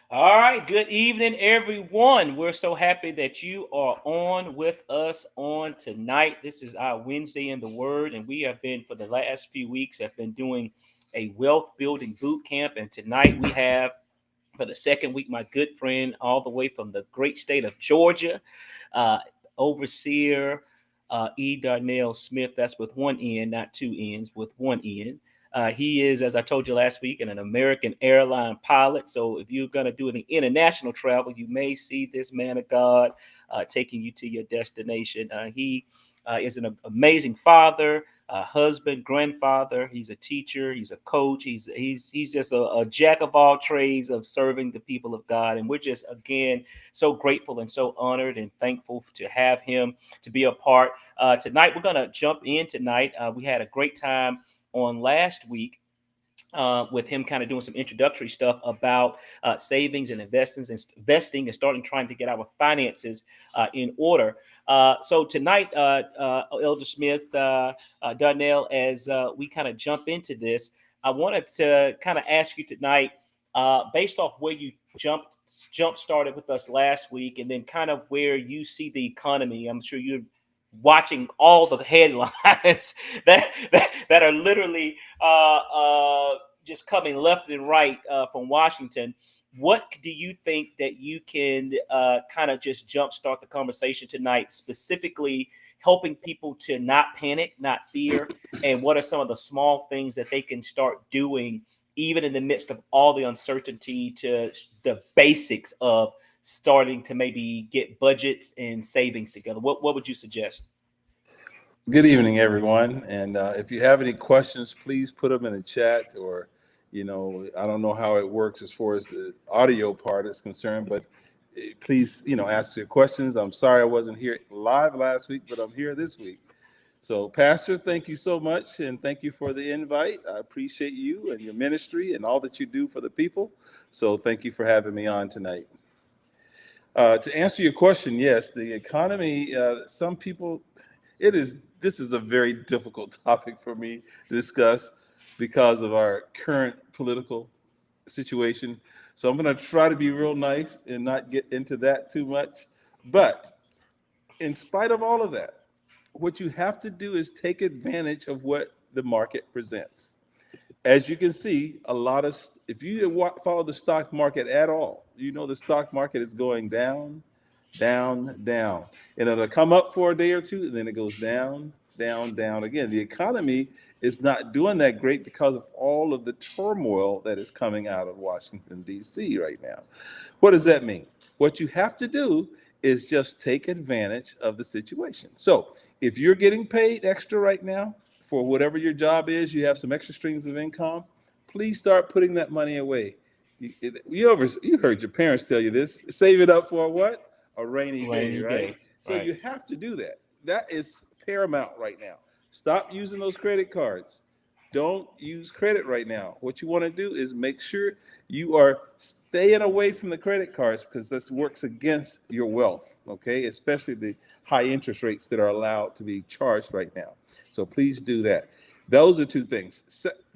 All right, good evening, everyone. We're so happy that you are on with us on tonight. This is our Wednesday in the Word, and we have been for the last few weeks have been doing a wealth building boot camp. And tonight we have for the second week my good friend all the way from the great state of Georgia, uh, overseer Donnell Smith. That's with one N, not two N's, with one N. He is, as I told you last week, an American airline pilot. So if you're going to do any international travel, you may see this man of God taking you to your destination. He is an amazing father, husband, grandfather. He's a teacher. He's a coach. He's just a jack of all trades of serving the people of God. And we're just again so grateful and so honored and thankful to have him to be a part. Tonight we're gonna jump in tonight. We had a great time on last week with him kind of doing some introductory stuff about savings and investing and starting trying to get our finances in order. So tonight, Elder Smith, Donnell, as we kind of jump into this, I wanted to kind of ask you tonight, based off where you jump started with us last week, and then kind of where you see the economy. I'm sure you're watching all the headlines that are literally just coming left and right from Washington. What do you think that you can kind of just jumpstart the conversation tonight, specifically helping people to not panic, not fear? And what are some of the small things that they can start doing, even in the midst of all the uncertainty, to the basics of starting to maybe get budgets and savings together? What would you suggest? Good evening, everyone. And if you have any questions, please put them in the chat or, I don't know how it works as far as the audio part is concerned, but please, ask your questions. I'm sorry I wasn't here live last week, but I'm here this week. So, Pastor, thank you so much. And thank you for the invite. I appreciate you and your ministry and all that you do for the people. So, thank you for having me on tonight. To answer your question, yes, the economy, some people, this is a very difficult topic for me to discuss because of our current political situation. So I'm going to try to be real nice and not get into that too much. But in spite of all of that, what you have to do is take advantage of what the market presents. As you can see, if you follow the stock market at all, the stock market is going down, down, down. And it'll come up for a day or two, and then it goes down, down, down again. The economy is not doing that great because of all of the turmoil that is coming out of Washington, D.C. right now. What does that mean? What you have to do is just take advantage of the situation. So if you're getting paid extra right now for whatever your job is, you have some extra streams of income, please start putting that money away. You heard your parents tell you this. Save it up for what? A rainy day, Rainy right? day, So right? you have to do that. That is paramount right now. Stop using those credit cards. Don't use credit right now. What you want to do is make sure you are staying away from the credit cards because this works against your wealth, okay? Especially the high interest rates that are allowed to be charged right now. So please do that. Those are two things.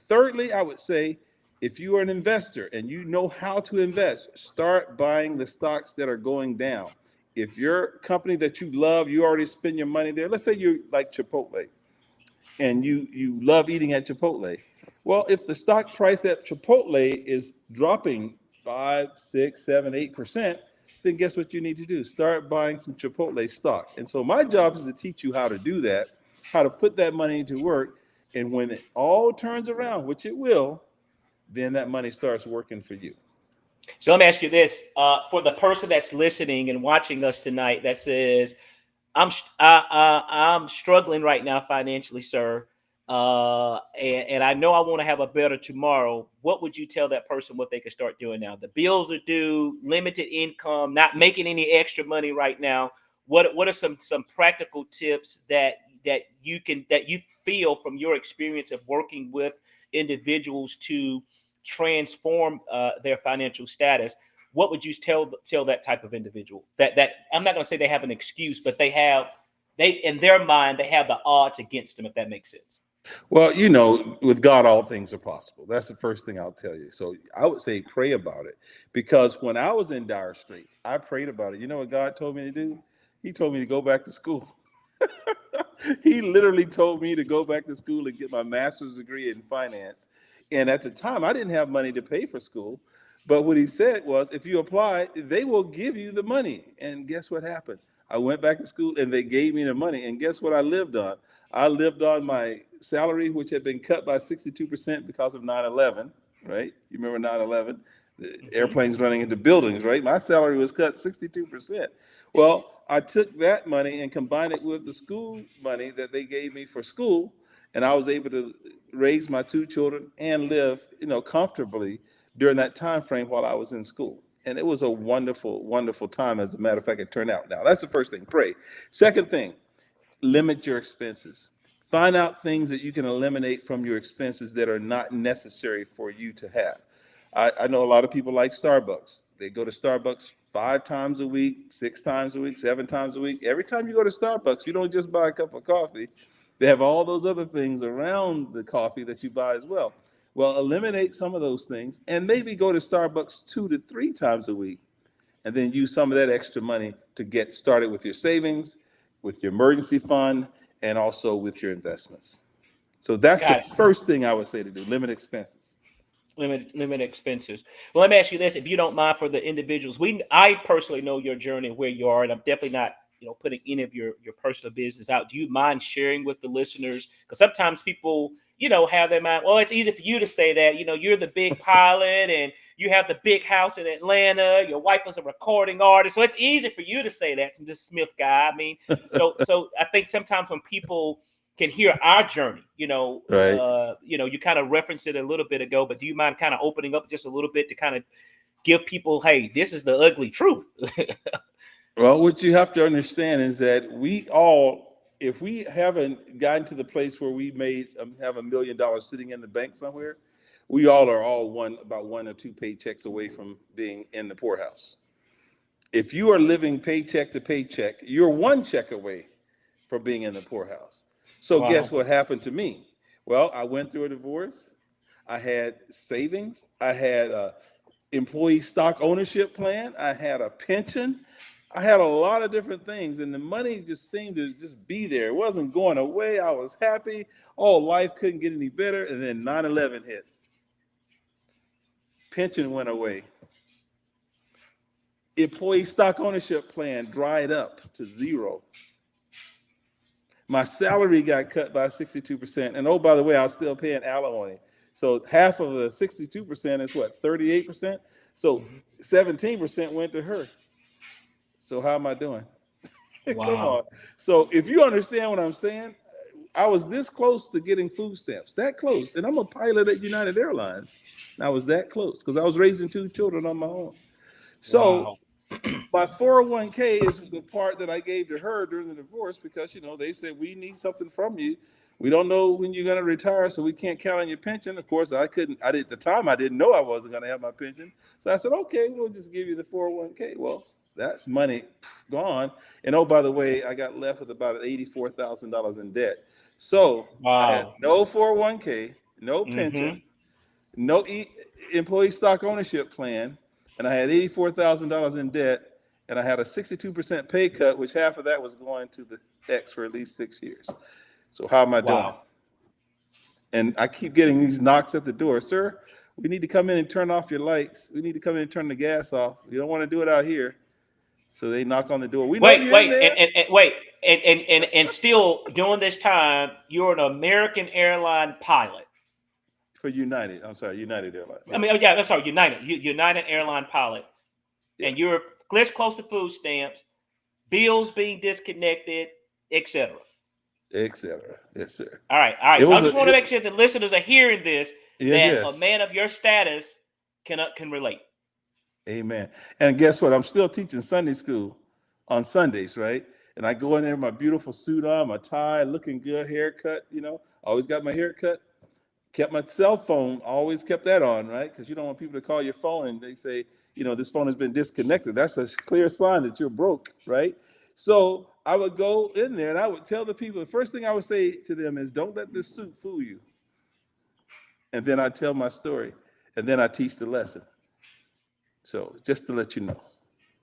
Thirdly, I would say if you are an investor and you know how to invest, start buying the stocks that are going down. If your company that you love, you already spend your money there. Let's say you like Chipotle and you love eating at Chipotle. Well, if the stock price at Chipotle is dropping 5, 6, 7, 8%, then guess what you need to do? Start buying some Chipotle stock. And so my job is to teach you how to do that, how to put that money into work. And when it all turns around, which it will, then that money starts working for you. So let me ask you this: for the person that's listening and watching us tonight, that says, I'm struggling right now financially, sir, and I know I want to have a better tomorrow." What would you tell that person what they can start doing now? The bills are due, limited income, not making any extra money right now. What are some practical tips that you feel from your experience of working with individuals to transform their financial status? What would you tell that type of individual? That I'm not going to say they have an excuse, but they in their mind they have the odds against them, if that makes sense. Well, with God, all things are possible. That's the first thing I'll tell you. So I would say pray about it, because when I was in dire straits, I prayed about it. You know what God told me to do? He told me to go back to school. He literally told me to go back to school and get my master's degree in finance. And at the time, I didn't have money to pay for school. But what he said was, if you apply, they will give you the money. And guess what happened? I went back to school and they gave me the money. And guess what I lived on? I lived on my salary, which had been cut by 62% because of 9/11, right? You remember 9/11? The Hmm. airplanes running into buildings, right? My salary was cut 62%. Well, I took that money and combined it with the school money that they gave me for school, and I was able to raise my two children and live, comfortably during that time frame while I was in school. And it was a wonderful, wonderful time. As a matter of fact, it turned out. Now, that's the first thing. Pray. Second thing, limit your expenses. Find out things that you can eliminate from your expenses that are not necessary for you to have. I know a lot of people like Starbucks. They go to Starbucks 5 times a week, 6 times a week, 7 times a week. Every time you go to Starbucks, you don't just buy a cup of coffee. They have all those other things around the coffee that you buy as well. Well, eliminate some of those things and maybe go to Starbucks 2 to 3 times a week, and then use some of that extra money to get started with your savings, with your emergency fund, and also with your investments. So that's the Got it. first thing I would say to do: limit expenses. Limit expenses. Well, let me ask you this, if you don't mind, for the individuals. I personally know your journey and where you are, and I'm definitely not, putting any of your personal business out. Do you mind sharing with the listeners? Because sometimes people, have their mind, well, it's easy for you to say that. You're the big pilot and you have the big house in Atlanta. Your wife was a recording artist, so it's easy for you to say that. From this Smith guy. I mean, so I think sometimes when people can hear our journey. Right. You kind of referenced it a little bit ago, but do you mind kind of opening up just a little bit to kind of give people, hey, this is the ugly truth? Well, what you have to understand is that we all, if we haven't gotten to the place where we made have $1 million sitting in the bank somewhere, we all are all about 1 or 2 paychecks away from being in the poorhouse. If you are living paycheck to paycheck, you're one check away from being in the poorhouse. So guess Wow. what happened to me? Well, I went through a divorce. I had savings. I had a employee stock ownership plan. I had a pension. I had a lot of different things, and the money just seemed to just be there. It wasn't going away. I was happy. Oh, life couldn't get any better. And then 9/11 hit. Pension went away. Employee stock ownership plan dried up to zero. My salary got cut by 62%. And oh, by the way, I was still paying alimony. So half of the 62% is what, 38%? So Mhm. 17% went to her. So how am I doing? Come Wow. on. So if you understand what I'm saying, I was this close to getting food stamps, that close. And I'm a pilot at United Airlines. And I was that close because I was raising 2 children on my own. So Wow. my 401k is the part that I gave to her during the divorce because they said we need something from you. We don't know when you're going to retire, so we can't count on your pension. Of course, I couldn't. I did at the time. I didn't know I wasn't going to have my pension, so I said, okay, we'll just give you the 401k. Well, that's money gone. And oh, by the way, I got left with about $84,000 in debt. So I had Wow. no 401k, no Mm-hmm. pension, no employee stock ownership plan, and I had $84,000 in debt, and I had a 62% pay cut, which half of that was going to the ex for at least 6 years. So how am I doing? Wow. And I keep getting these knocks at the door. Sir, we need to come in and turn off your lights. We need to come in and turn the gas off. You don't want to do it out here. So they knock on the door. We know Wait, you're in wait, there. and wait, and still during this time, you're an American airline pilot. For United. I'm sorry, United Airlines. I Yeah. mean, oh, yeah, I'm sorry, United airline pilot, Yeah. and you're this close to food stamps, bills being disconnected, etc. Etc. Yes, sir. All right, all right. It So I was just want to make sure the listeners are hearing this, yes, that a yes. man of your status can relate. Amen. And guess what? I'm still teaching Sunday school on Sundays, right? And I go in there with my beautiful suit on, my tie, looking good, haircut, always got my hair cut. Kept my cell phone, always kept that on, right? Because you don't want people to call your phone and they say, this phone has been disconnected. That's a clear sign that you're broke, right? So I would go in there and I would tell the people, the first thing I would say to them is, don't let this suit fool you. And then I tell my story, and then I teach the lesson. So just to let you know.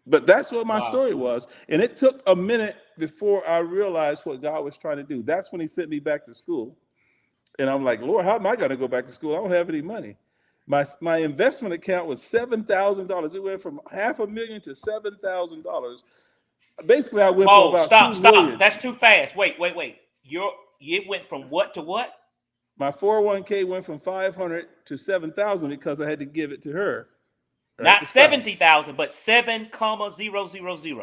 But that's what my Wow. story was. And it took a minute before I realized what God was trying to do. That's when he sent me back to school. And I'm like, Lord, how am I going to go back to school? I don't have any money. My investment account was $7,000. It went from $500,000 to $7,000. Basically, I went from Whoa, about stop, 2 million. That's too fast. Wait. It went from what to what? My 401k went from 500 to 7,000 because I had to give it to her, right? Not The spouse. 70,000, but 7,000.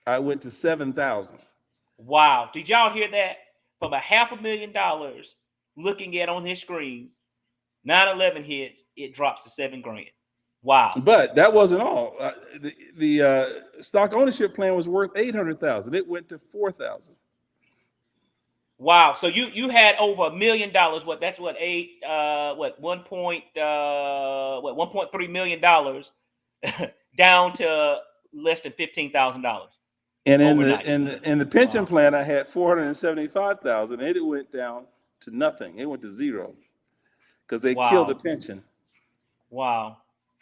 I went to 7,000. Wow. Did y'all hear that? From a $500,000 looking at on his screen, 9/11 hits, it drops to 7 grand. Wow. But that wasn't all. The stock ownership plan was worth 800,000. It went to 4,000. Wow. So you had over $1 million. What that's what eight what 1.3 million dollars down to less than $15,000 And overnight. in the pension Wow. plan, I had 475,000. It went down to nothing. It went to zero because they killed the Wow. pension. Wow.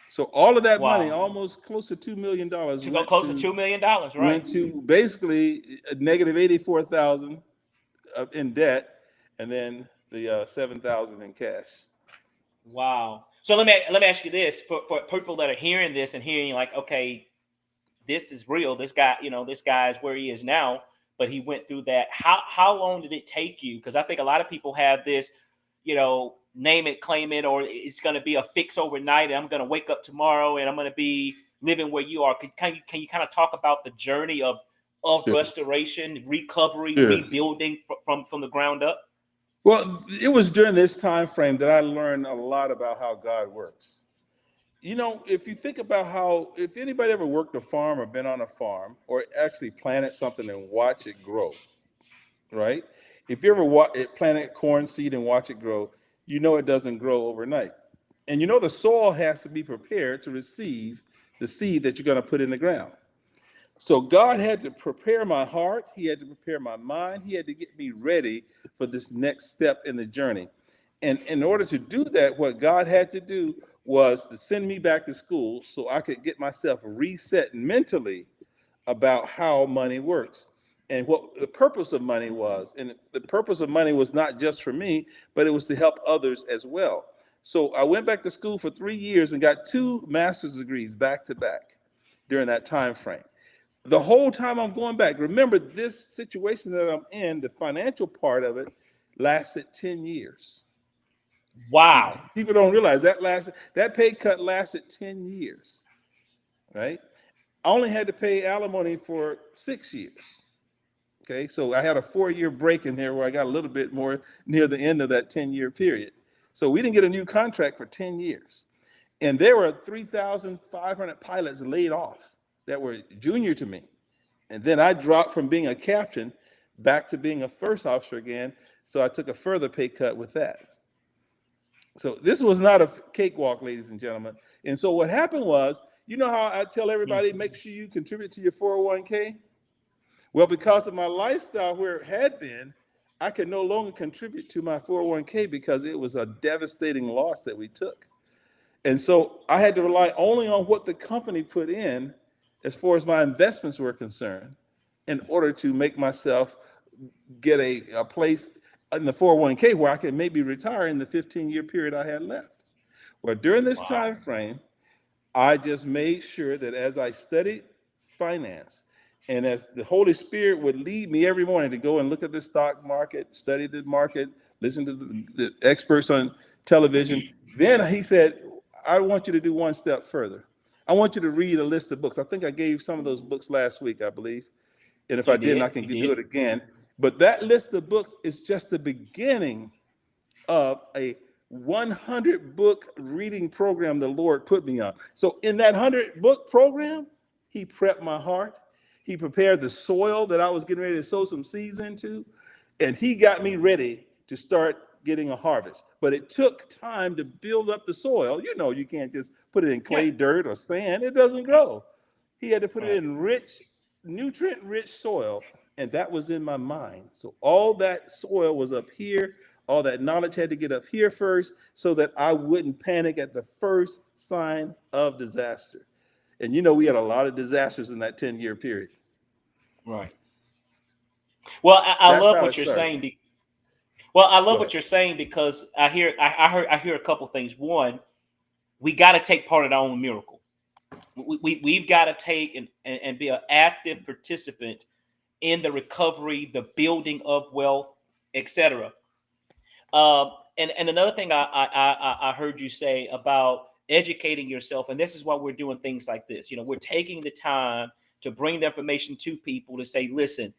So all of that money, Wow. almost close to $2 million, To go close to $2 million, right? went to basically a negative 84,000 in debt, and then the 7,000 in cash. Wow. So let me ask you this for people that are hearing this and hearing like, okay, this is real. This guy, this guy is where he is now, but he went through that. How long did it take you? Because I think a lot of people have this, name it, claim it, or it's going to be a fix overnight, and I'm going to wake up tomorrow and I'm going to be living where you are. Can you kind of talk about the journey of Yeah. restoration, recovery, Yeah. rebuilding from the ground up? Well, it was during this time frame that I learned a lot about how God works. If you think about if anybody ever worked a farm or been on a farm or actually planted something and watch it grow, right? If you ever planted corn seed and watch it grow, it doesn't grow overnight. And the soil has to be prepared to receive the seed that you're going to put in the ground. So God had to prepare my heart. He had to prepare my mind. He had to get me ready for this next step in the journey. And in order to do that, what God had to do was to send me back to school so I could get myself reset mentally about how money works and what the purpose of money was. And the purpose of money was not just for me, but it was to help others as well. So I went back to school for 3 years and got 2 master's degrees back to back during that time frame. The whole time I'm going back, remember this situation that I'm in, the financial part of it lasted 10 years. Wow. People don't realize that pay cut lasted 10 years, right? I only had to pay alimony for 6 years. Okay, so I had a 4-year break in there where I got a little bit more near the end of that 10-year period. So we didn't get a new contract for 10 years. And there were 3,500 pilots laid off that were junior to me. And then I dropped from being a captain back to being a first officer again. So I took a further pay cut with that. So this was not a cakewalk, ladies and gentlemen. And so what happened was, how I tell everybody, make sure you contribute to your 401k? Well, because of my lifestyle where it had been, I could no longer contribute to my 401k because it was a devastating loss that we took. And so I had to rely only on what the company put in as far as my investments were concerned in order to make myself get a place in the 401k where I could maybe retire in the 15-year period I had left. Well, during this Wow. time frame, I just made sure that as I studied finance and as the Holy Spirit would lead me every morning to go and look at the stock market, study the market, listen to the experts on television, then he said, I want you to do one step further. I want you to read a list of books. I think I gave some of those books last week, I believe. And if I You didn't, I did. can You do did. it again. But that list of books is just the beginning of a 100 book reading program the Lord put me on. So in that 100 book program, he prepped my heart. He prepared the soil that I was getting ready to sow some seeds into. And he got me ready to start getting a harvest. But it took time to build up the soil. You can't just put it in Yeah. clay, dirt, or sand. It doesn't grow. He had to put it Right. in rich nutrient-rich soil, and that was in my mind. So all that soil was up here. All that knowledge had to get up here first, so that I wouldn't panic at the first sign of disaster. And we had a lot of disasters in that 10-year period. Right. Well, I That's love how it what you're started. saying. Well, I Go love ahead. what you're saying because I hear a couple things. One, we got to take part in our own miracle. We've got to take and be an active participant in the recovery, the building of wealth, etc. And another thing I heard you say about educating yourself, and this is why we're doing things like this. We're taking the time to bring the information to people to say, listen,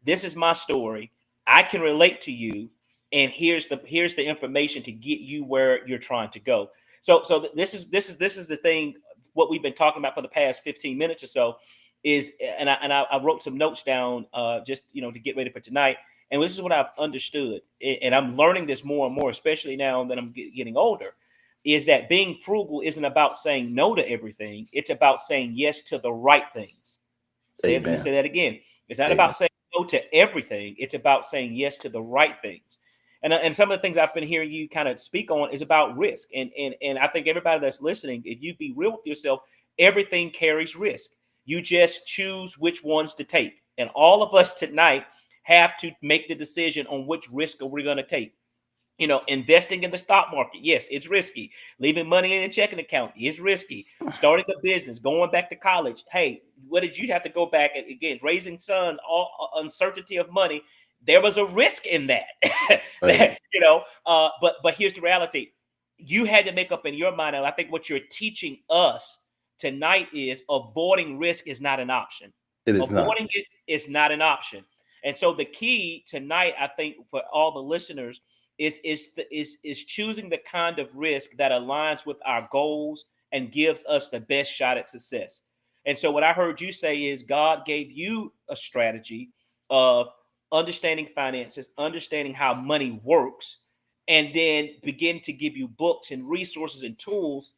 this is my story. I can relate to you, and here's the information to get you where you're trying to go. So this is the thing. What we've been talking about for the past 15 minutes or so is, and I wrote some notes down just to get ready for tonight. And this is what I've understood, and I'm learning this more and more, especially now that I'm getting older, is that being frugal isn't about saying no to everything. It's about saying yes to the right things. Let me Amen. say that again. It's not Amen. about saying no to everything. It's about saying yes to the right things. And some of the things I've been hearing you kind of speak on is about risk. And I think everybody that's listening, if you be real with yourself, everything carries risk. You just choose which ones to take. And all of us tonight have to make the decision on which risk are we going to take. Investing in the stock market, yes, it's risky. Leaving money in a checking account is risky. Starting a business, going back to college, hey, what did you have to go back and again, raising sons, all uncertainty of money? There was a risk in that. Right. But here's the reality. You had to make up in your mind, and I think what you're teaching us tonight is avoiding risk is not an option. It is not. Avoiding it is not an option. And so the key tonight, I think, for all the listeners is choosing the kind of risk that aligns with our goals and gives us the best shot at success. And so what I heard you say is God gave you a strategy of understanding finances, understanding how money works, and then begin to give you books and resources and tools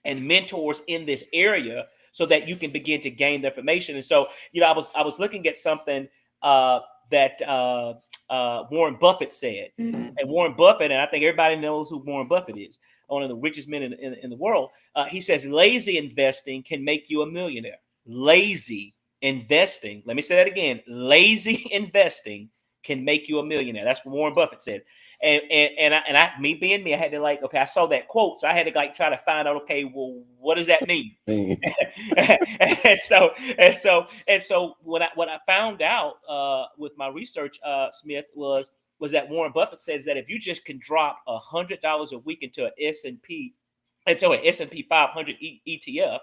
and mentors in this area so that you can begin to gain the information. And so, I was looking at something that Warren Buffett said, and Warren Buffett, and I think everybody knows who Warren Buffett is, one of the richest men in the world. He says lazy investing can make you a millionaire. Lazy investing. Let me say that again. Lazy investing can make you a millionaire. That's what Warren Buffett says. Me being me, I had to okay, I saw that quote, so I had to try to find out, okay, well, what does that mean? and so what I found out with my research, Smith, was that Warren Buffett says that if you just can drop $100 a week into an S&P 500 ETF,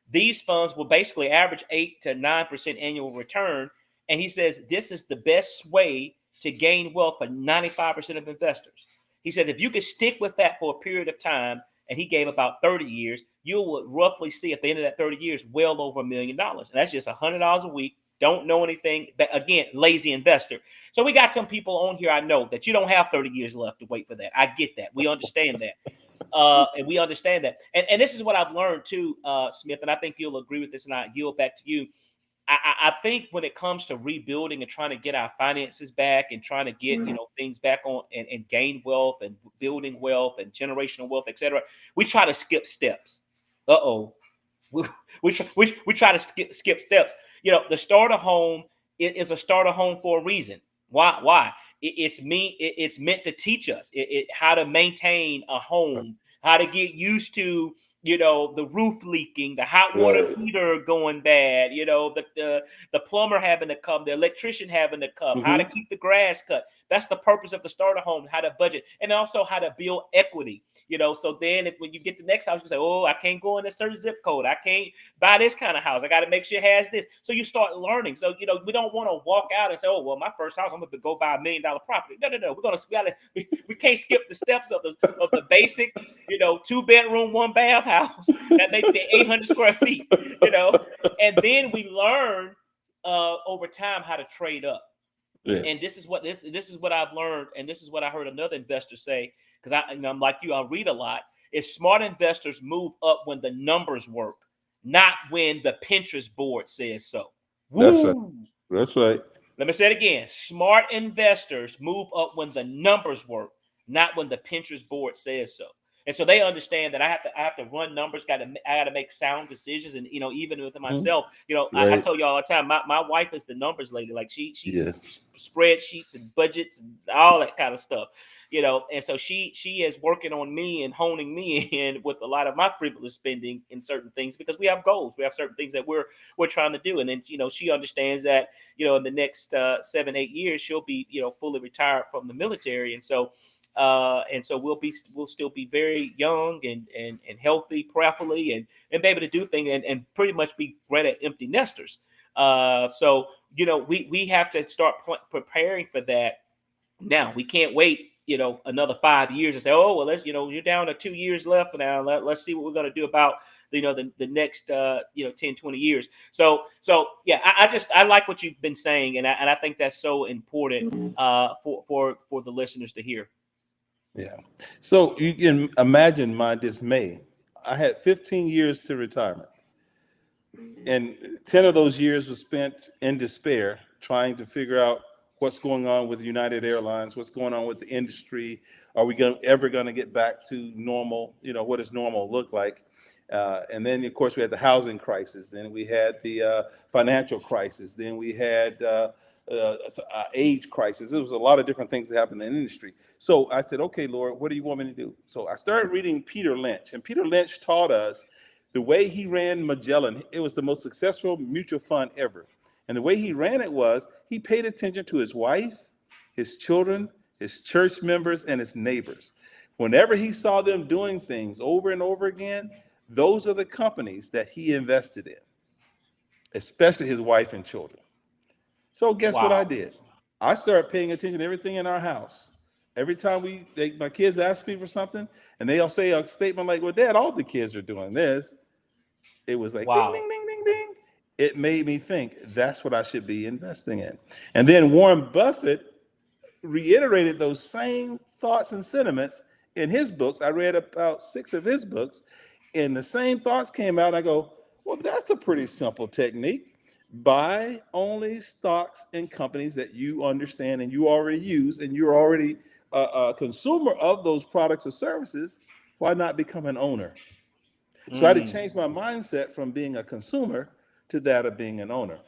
these funds will basically average 8 to 9% annual return. And he says this is the best way to gain wealth for 95% of investors. He said if you could stick with that for a period of time, and he gave about 30 years, you would roughly see at the end of that 30 years well over $1 million. And that's just $100 a week. Don't know anything. But again, lazy investor. So we got some people on here I know that you don't have 30 years left to wait for that. I get that. We understand that. And we understand that. And this is what I've learned too, Smith, and I think you'll agree with this, and I yield back to you. I think when it comes to rebuilding and trying to get our finances back and trying to get things back on and gain wealth and building wealth and generational wealth, etc., we try to skip steps. Uh-oh. We try to skip steps. The starter home is a starter home for a reason. Why? It's meant to teach us how to maintain a home, how to get used to the roof leaking, the hot water Right. heater going bad, the plumber having to come, the electrician having to come, how to Mm-hmm. keep the grass cut. That's the purpose of the starter home, how to budget, and also how to build equity. So then when you get to the next house, you say, oh, I can't go in a certain zip code. I can't buy this kind of house. I got to make sure it has this. So you start learning. So, we don't want to walk out and say, oh, well, my first house, I'm going to go buy $1 million property. No. We can't skip the steps of the basic, 2-bedroom, 1-bath house that may be 800 square feet, and then we learn over time how to trade up. And Yes. this is what I've learned, and this is what I heard another investor say, because I'm like you, I read a lot. Is smart investors move up when the numbers work, not when the Pinterest board says so. That's right. Woo! That's right. Let me say it again. Smart investors move up when the numbers work, not when the Pinterest board says so. And so they understand that I have to run numbers. I got to make sound decisions. And even with Mhm. myself, I Right. tell you all the time. My wife is the numbers lady. Like she Yeah. spreadsheets and budgets and all that kind of stuff. And so she is working on me and honing me in with a lot of my frivolous spending in certain things because we have goals. We have certain things that we're trying to do. And then she understands that in the next 7-8 years she'll be fully retired from the military, and so we'll still be very young and healthy, prayerfully, and be able to do things and pretty much be great at empty nesters. So we have to start preparing for that now. We can't wait another 5 years and say, oh well, let's you're down to 2 years left now. Let's see what we're going to do about the next 10-20 years. So yeah, I like what you've been saying, and I think that's so important for the listeners to hear. Yeah. So you can imagine my dismay. I had 15 years to retirement, and 10 of those years was spent in despair trying to figure out what's going on with United Airlines, what's going on with the industry. Are we ever going to get back to normal? What does normal look like? And then, of course, we had the housing crisis. Then we had the financial crisis. Then we had age crisis. There was a lot of different things that happened in the industry. So I said, okay, Lord, what do you want me to do? So I started reading Peter Lynch. And Peter Lynch taught us the way he ran Magellan. It was the most successful mutual fund ever. And the way he ran it was he paid attention to his wife, his children, his church members, and his neighbors. Whenever he saw them doing things over and over again, those are the companies that he invested in, especially his wife and children. So guess what I Wow. did? I started paying attention to everything in our house. Every time my kids ask me for something, and they'll say a statement like, "Well, Dad, all the kids are doing this." It was like ding, Wow. ding, ding, ding, ding. It made me think that's what I should be investing in. And then Warren Buffett reiterated those same thoughts and sentiments in his books. I read about 6 of his books, and the same thoughts came out. And I go, well, that's a pretty simple technique. Buy only stocks in companies that you understand and you already use, and you're already a consumer of those products or services. Why not become an owner? So I had to Mm, change my mindset from being a consumer to that of being an owner.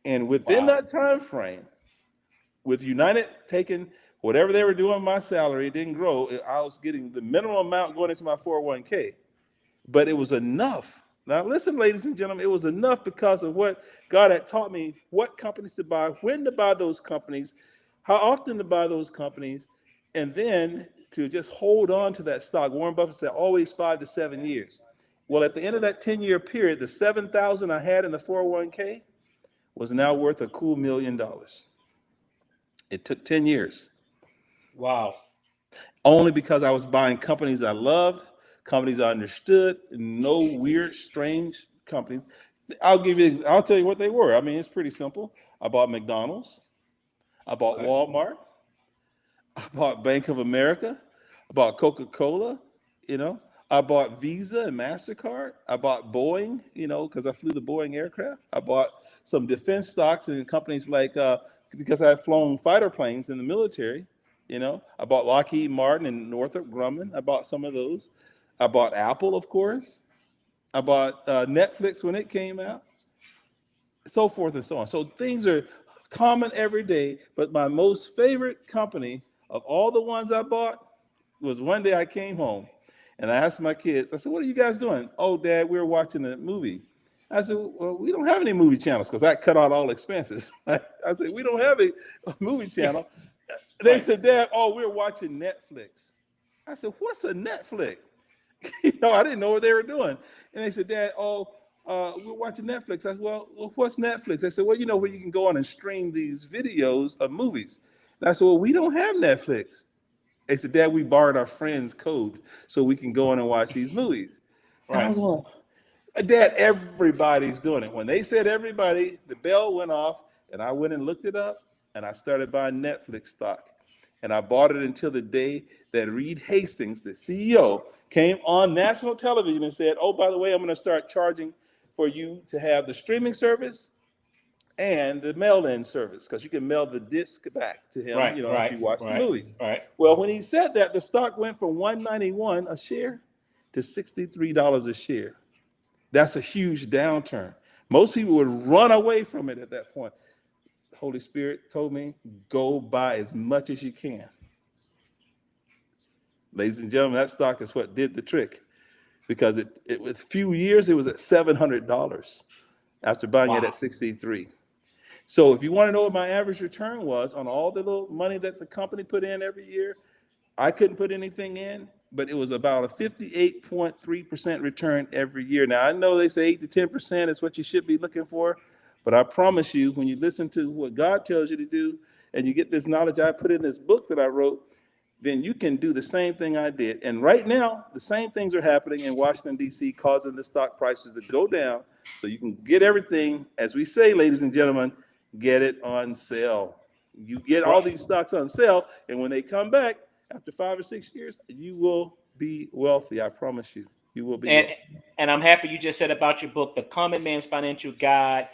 And within wow. that time frame, with United taking whatever they were doing, my salary, it didn't grow. I was getting the minimum amount going into my 401k, but it was enough. Now, listen, ladies and gentlemen, it was enough because of what God had taught me: what companies to buy, when to buy those companies, how often to buy those companies, and then to just hold on to that stock. Warren Buffett said always 5 to 7 years. Well, at the end of that 10-year period, the 7,000 I had in the 401k was now worth a cool $1 million. It took 10 years, Wow. only because I was buying companies I loved, companies I understood, no weird, strange companies. I'll tell you what they were. I mean, it's pretty simple. I bought McDonald's, I bought Okay. Walmart, I bought Bank of America, I bought Coca-Cola, you know, I bought Visa and MasterCard, I bought Boeing, because I flew the Boeing aircraft. I bought some defense stocks in companies like, because I had flown fighter planes in the military, I bought Lockheed Martin and Northrop Grumman. I bought some of those. I bought Apple, of course. I bought Netflix when it came out, so forth and so on. So things are common every day, but my most favorite company of all the ones I bought was one day I came home and I asked my kids, I said, what are you guys doing? Oh, Dad, we were watching a movie. I said, well, we don't have any movie channels because I cut out all expenses. I said, we don't have a movie channel. They Right. said, Dad, oh, we're watching Netflix. I said, what's a Netflix? I didn't know what they were doing. And they said, Dad, oh, we're watching Netflix. I said, well, what's Netflix? I said, well, where you can go on and stream these videos of movies. And I said, well, we don't have Netflix. They said, Dad, we borrowed our friend's code so we can go on and watch these movies. And I Right. was going, Dad, everybody's doing it. When they said everybody, the bell went off, and I went and looked it up, and I started buying Netflix stock. And I bought it until the day that Reed Hastings, the CEO, came on national television and said, oh, by the way, I'm going to start charging for you to have the streaming service and the mail-in service, because you can mail the disc back to him, Right, if right, you watch the right, movies. right. Well, when he said that, the stock went from $191 a share to $63 a share. That's a huge downturn. Most people would run away from it at that point. The Holy Spirit told me, go buy as much as you can. Ladies and gentlemen, that stock is what did the trick, because it with few years, it was at $700 after buying it Wow. at 63. So if you want to know what my average return was on all the little money that the company put in every year, I couldn't put anything in, but it was about a 58.3% return every year. Now, I know they say 8 to 10% is what you should be looking for, but I promise you, when you listen to what God tells you to do and you get this knowledge I put in this book that I wrote, then you can do the same thing I did. And right now, the same things are happening in Washington, D.C., causing the stock prices to go down. So you can get everything, as we say, ladies and gentlemen, get it on sale. You get all Right. these stocks on sale, and when they come back after 5 or 6 years, you will be wealthy. I promise you, you will be And wealthy. and I'm happy you just said about your book, The Common Man's Financial Guide.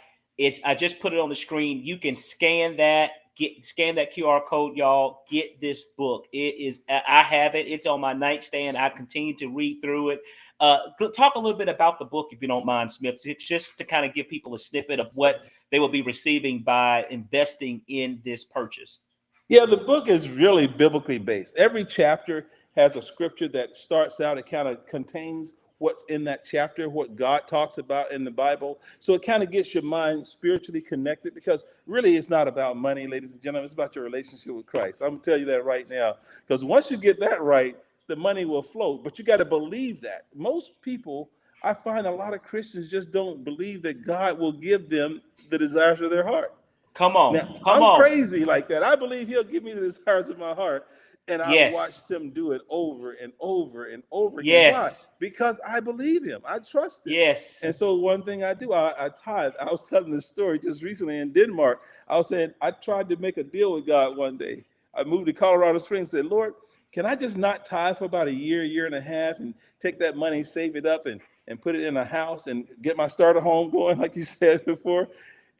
I just put it on the screen. You can scan that QR code, y'all. Get this book. I have it. It's on my nightstand. I continue to read through it. Talk a little bit about the book, if you don't mind, Smith. It's just to kind of give people a snippet of what they will be receiving by investing in this purchase. Yeah, the book is really biblically based. Every chapter has a scripture that starts out, it kind of contains what's in that chapter, what God talks about in the Bible. So it kind of gets your mind spiritually connected, because really it's not about money, ladies and gentlemen. It's about your relationship with Christ. I'm going to tell you that right now, because once you get that right, the money will flow. But you got to believe that. Most people, I find a lot of Christians just don't believe that God will give them the desires of their heart. Come Now, on. Come I'm on. crazy like that. I believe he'll give me the desires of my heart. And I've Yes. watched him do it over and over and over again. Why? Yes. Because I believe him. I trust him. Yes. And so one thing I do, I tithe. I was telling this story just recently in Denmark. I was saying I tried to make a deal with God one day. I moved to Colorado Springs and said, Lord, can I just not tithe for about a year and a half, and take that money, save it up, and put it in a house and get my starter home going, like you said before?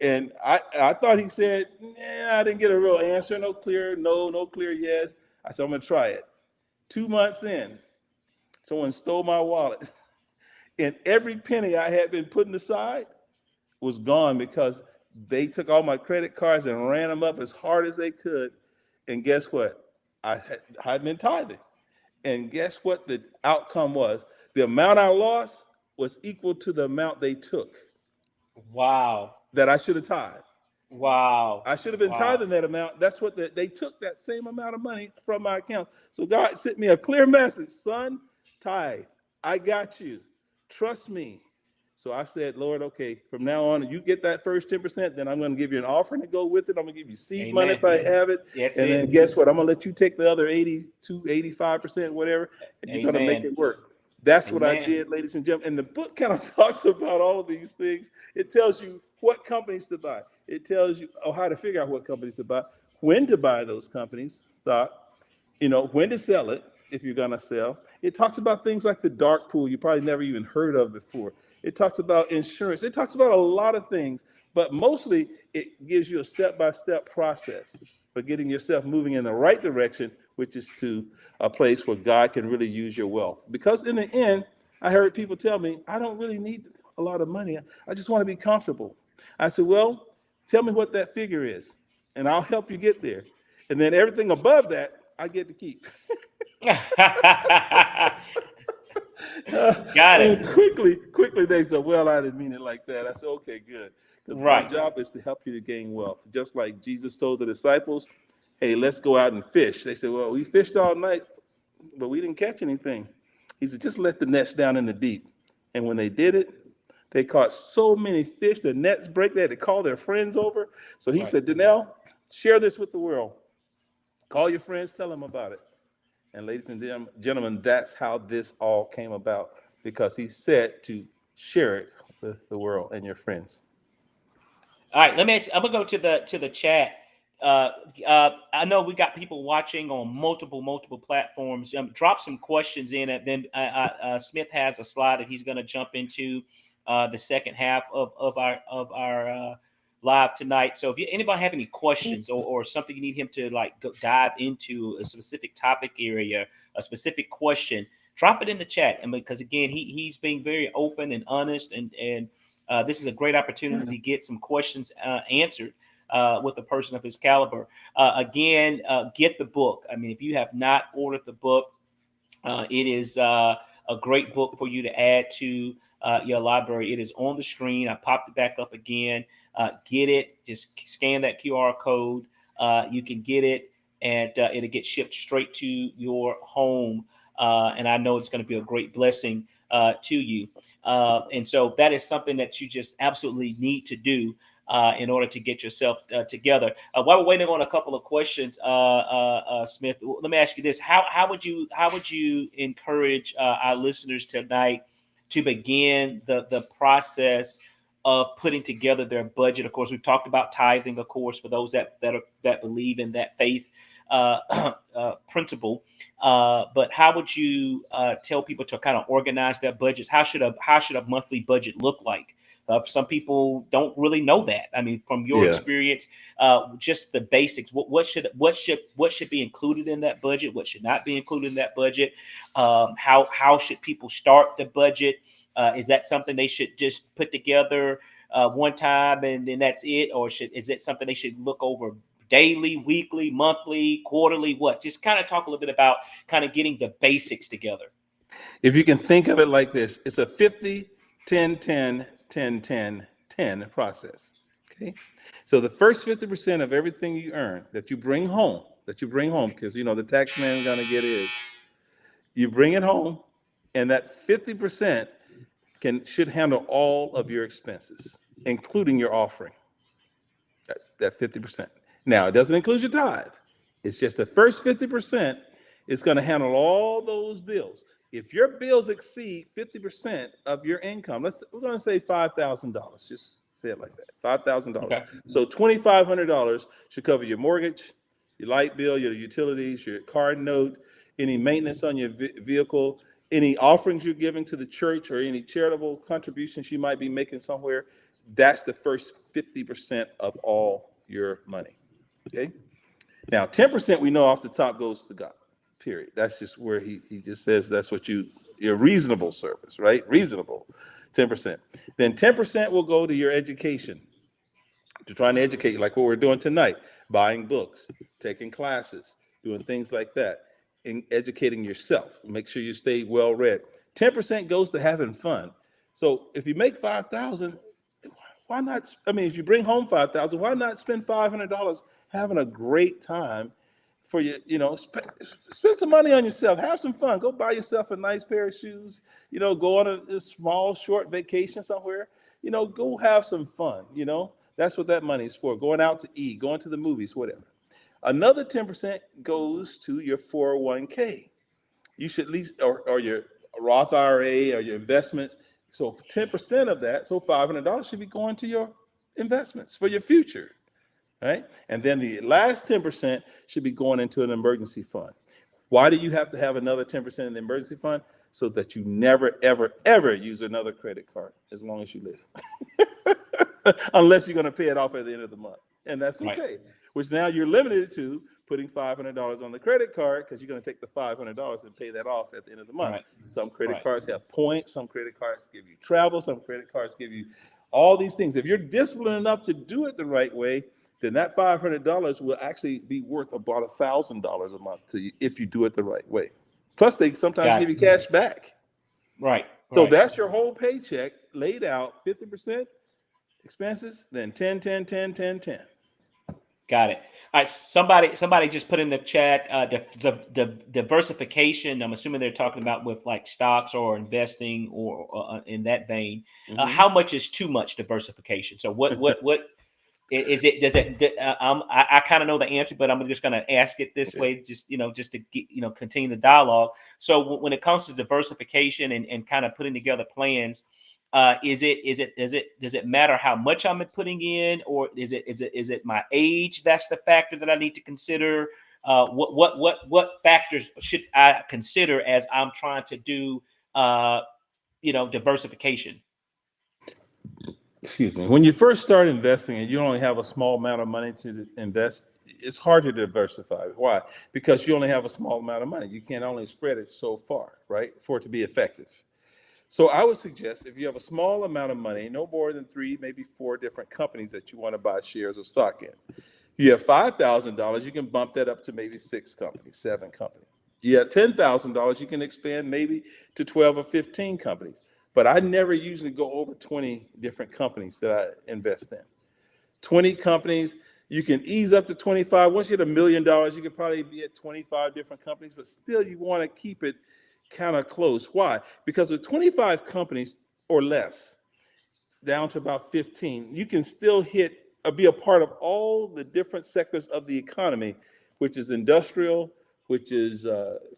And I thought he said, nah, I didn't get a real answer, no clear no, no clear yes. I said, I'm gonna try it. 2 months in, someone stole my wallet. And every penny I had been putting aside was gone, because they took all my credit cards and ran them up as hard as they could. And guess what? I'd been tithing. And guess what the outcome was? The amount I lost was equal to the amount they took Wow. that I should have tithed. Wow. I should have been Wow. tithing that amount. That's what they took, that same amount of money from my account. So God sent me a clear message: son, tithe. I got you. Trust me. So I said, Lord, okay, from now on, you get that first 10%, then I'm going to give you an offering to go with it. I'm going to give you seed money if Amen. I have it. That's And then it. guess what? I'm going to let you take the other 82, 85%, whatever, and you're going to make Amen. it work. That's what I Amen. did, ladies and gentlemen. And the book kind of talks about all of these things. It tells you what companies to buy. It tells you how to figure out what companies to buy, when to buy those companies stock, when to sell it if you're gonna sell. It talks about things like the dark pool you probably never even heard of before. It talks about insurance. It talks about a lot of things, but mostly it gives you a step-by-step process for getting yourself moving in the right direction, which is to a place where God can really use your wealth. Because in the end, I heard people tell me, I don't really need a lot of money. I just want to be comfortable. I said, well, tell me what that figure is, and I'll help you get there. And then everything above that, I get to keep. Got it. And quickly they said, well, I didn't mean it like that. I said, okay, good. Because my Right. job is to help you to gain wealth. Just like Jesus told the disciples, hey, let's go out and fish. They said, well, we fished all night, but we didn't catch anything. He said, just let the nets down in the deep. And when they did it, they caught so many fish, the nets break. They had to call their friends over. So he Right. said, Donnell, share this with the world. Call your friends, tell them about it. And ladies and gentlemen, that's how this all came about, because he said to share it with the world and your friends. All right. I'm gonna go to the chat. I know we got people watching on multiple platforms. Drop some questions in it. Then Smith has a slide that he's going to jump into the second half of our live tonight. So if anybody have any questions or something you need him to like go dive into a specific topic area, a specific question, drop it in the chat. And because again, he's being very open and honest, and this is a great opportunity to get some questions answered with a person of his caliber. Again, get the book. I mean, if you have not ordered the book, it is a great book for you to add to your library. It is on the screen. I popped it back up again. Get it. Just scan that QR code. You can get it, and it'll get shipped straight to your home. And I know it's going to be a great blessing to you. And so that is something that you just absolutely need to do in order to get yourself together. While we're waiting on a couple of questions, Smith, let me ask you this: how would you encourage our listeners tonight to begin the process of putting together their budget? Of course, we've talked about tithing, of course, for those that believe in that faith principle. But how would you tell people to kind of organize their budgets? How should a monthly budget look like? Some people don't really know that. I mean, from your Yeah. experience, just the basics. What should be included in that budget? What should not be included in that budget? How should people start the budget? Is that something they should just put together one time and then that's it, or is it something they should look over daily, weekly, monthly, quarterly? What? Just kind of talk a little bit about kind of getting the basics together. If you can think of it like this, it's a 50, 10, 10, 10, 10, 10 process. Okay. So the first 50% of everything you earn that you bring home, because the tax man is gonna get his, you bring it home, and that 50% should handle all of your expenses, including your offering. That 50%. Now, it doesn't include your tithe. It's just the first 50% is going to handle all those bills. If your bills exceed 50% of your income, we're going to say $5,000. Just say it like that, $5,000. Okay. So $2,500 should cover your mortgage, your light bill, your utilities, your car note, any maintenance on your vehicle, any offerings you're giving to the church, or any charitable contributions you might be making somewhere. That's the first 50% of all your money. Okay. Now, 10% we know off the top goes to God. Period. That's just where he just says that's what your reasonable service, right? Reasonable, 10%. Then 10% will go to your education, to trying to educate you, like what we're doing tonight, buying books, taking classes, doing things like that, and educating yourself. Make sure you stay well read. 10% goes to having fun. So if you make 5,000, why not? I mean, if you bring home 5,000, why not spend $500 having a great time for you? Spend some money on yourself. Have some fun. Go buy yourself a nice pair of shoes. Go on a small, short vacation somewhere. Go have some fun. That's what that money is for. Going out to eat, going to the movies, whatever. Another 10% goes to your 401k. You should at least, or your Roth IRA or your investments. So 10% of that, so $500 should be going to your investments for your future, right? And then the last 10% should be going into an emergency fund. Why do you have to have another 10% in the emergency fund? So that you never, ever, ever use another credit card as long as you live. Unless you're going to pay it off at the end of the month. And that's Right. okay. Which now you're limited to putting $500 on the credit card, because you're going to take the $500 and pay that off at the end of the month. Right. Some credit Right. cards have points. Some credit cards give you travel. Some credit cards give you all these things. If you're disciplined enough to do it the right way, then that $500 will actually be worth about $1,000 a month to you if you do it the right way. Plus, they sometimes Got give it. you cash back. Right. So Right. that's your whole paycheck laid out: 50% expenses, then 10, 10, 10, 10, 10. Got it. All right. Somebody just put in the chat the diversification. I'm assuming they're talking about with like stocks or investing or in that vein. Mm-hmm. How much is too much diversification? So what is it? Does it? I kind of know the answer, but I'm just going to ask it this Yeah. way, just to get, continue the dialogue. So when it comes to diversification and kind of putting together plans, does it matter how much I'm putting in, or is it my age that's the factor that I need to consider? What factors should I consider as I'm trying to do diversification? excuse me, when you first start investing and you only have a small amount of money to invest, it's hard to diversify. Why? Because you only have a small amount of money. You can only spread it so far, right, for it to be effective. So I would suggest if you have a small amount of money, no more than three, maybe four different companies that you want to buy shares of stock in. You have $5,000, you can bump that up to maybe six companies, seven companies. You have $10,000, you can expand maybe to 12 or 15 companies. But I never usually go over 20 different companies that I invest in. 20 companies, you can ease up to 25. Once you hit $1 million, you could probably be at 25 different companies, but still you want to keep it kind of close. Why? Because with 25 companies or less, down to about 15, you can still hit or be a part of all the different sectors of the economy, which is industrial, which is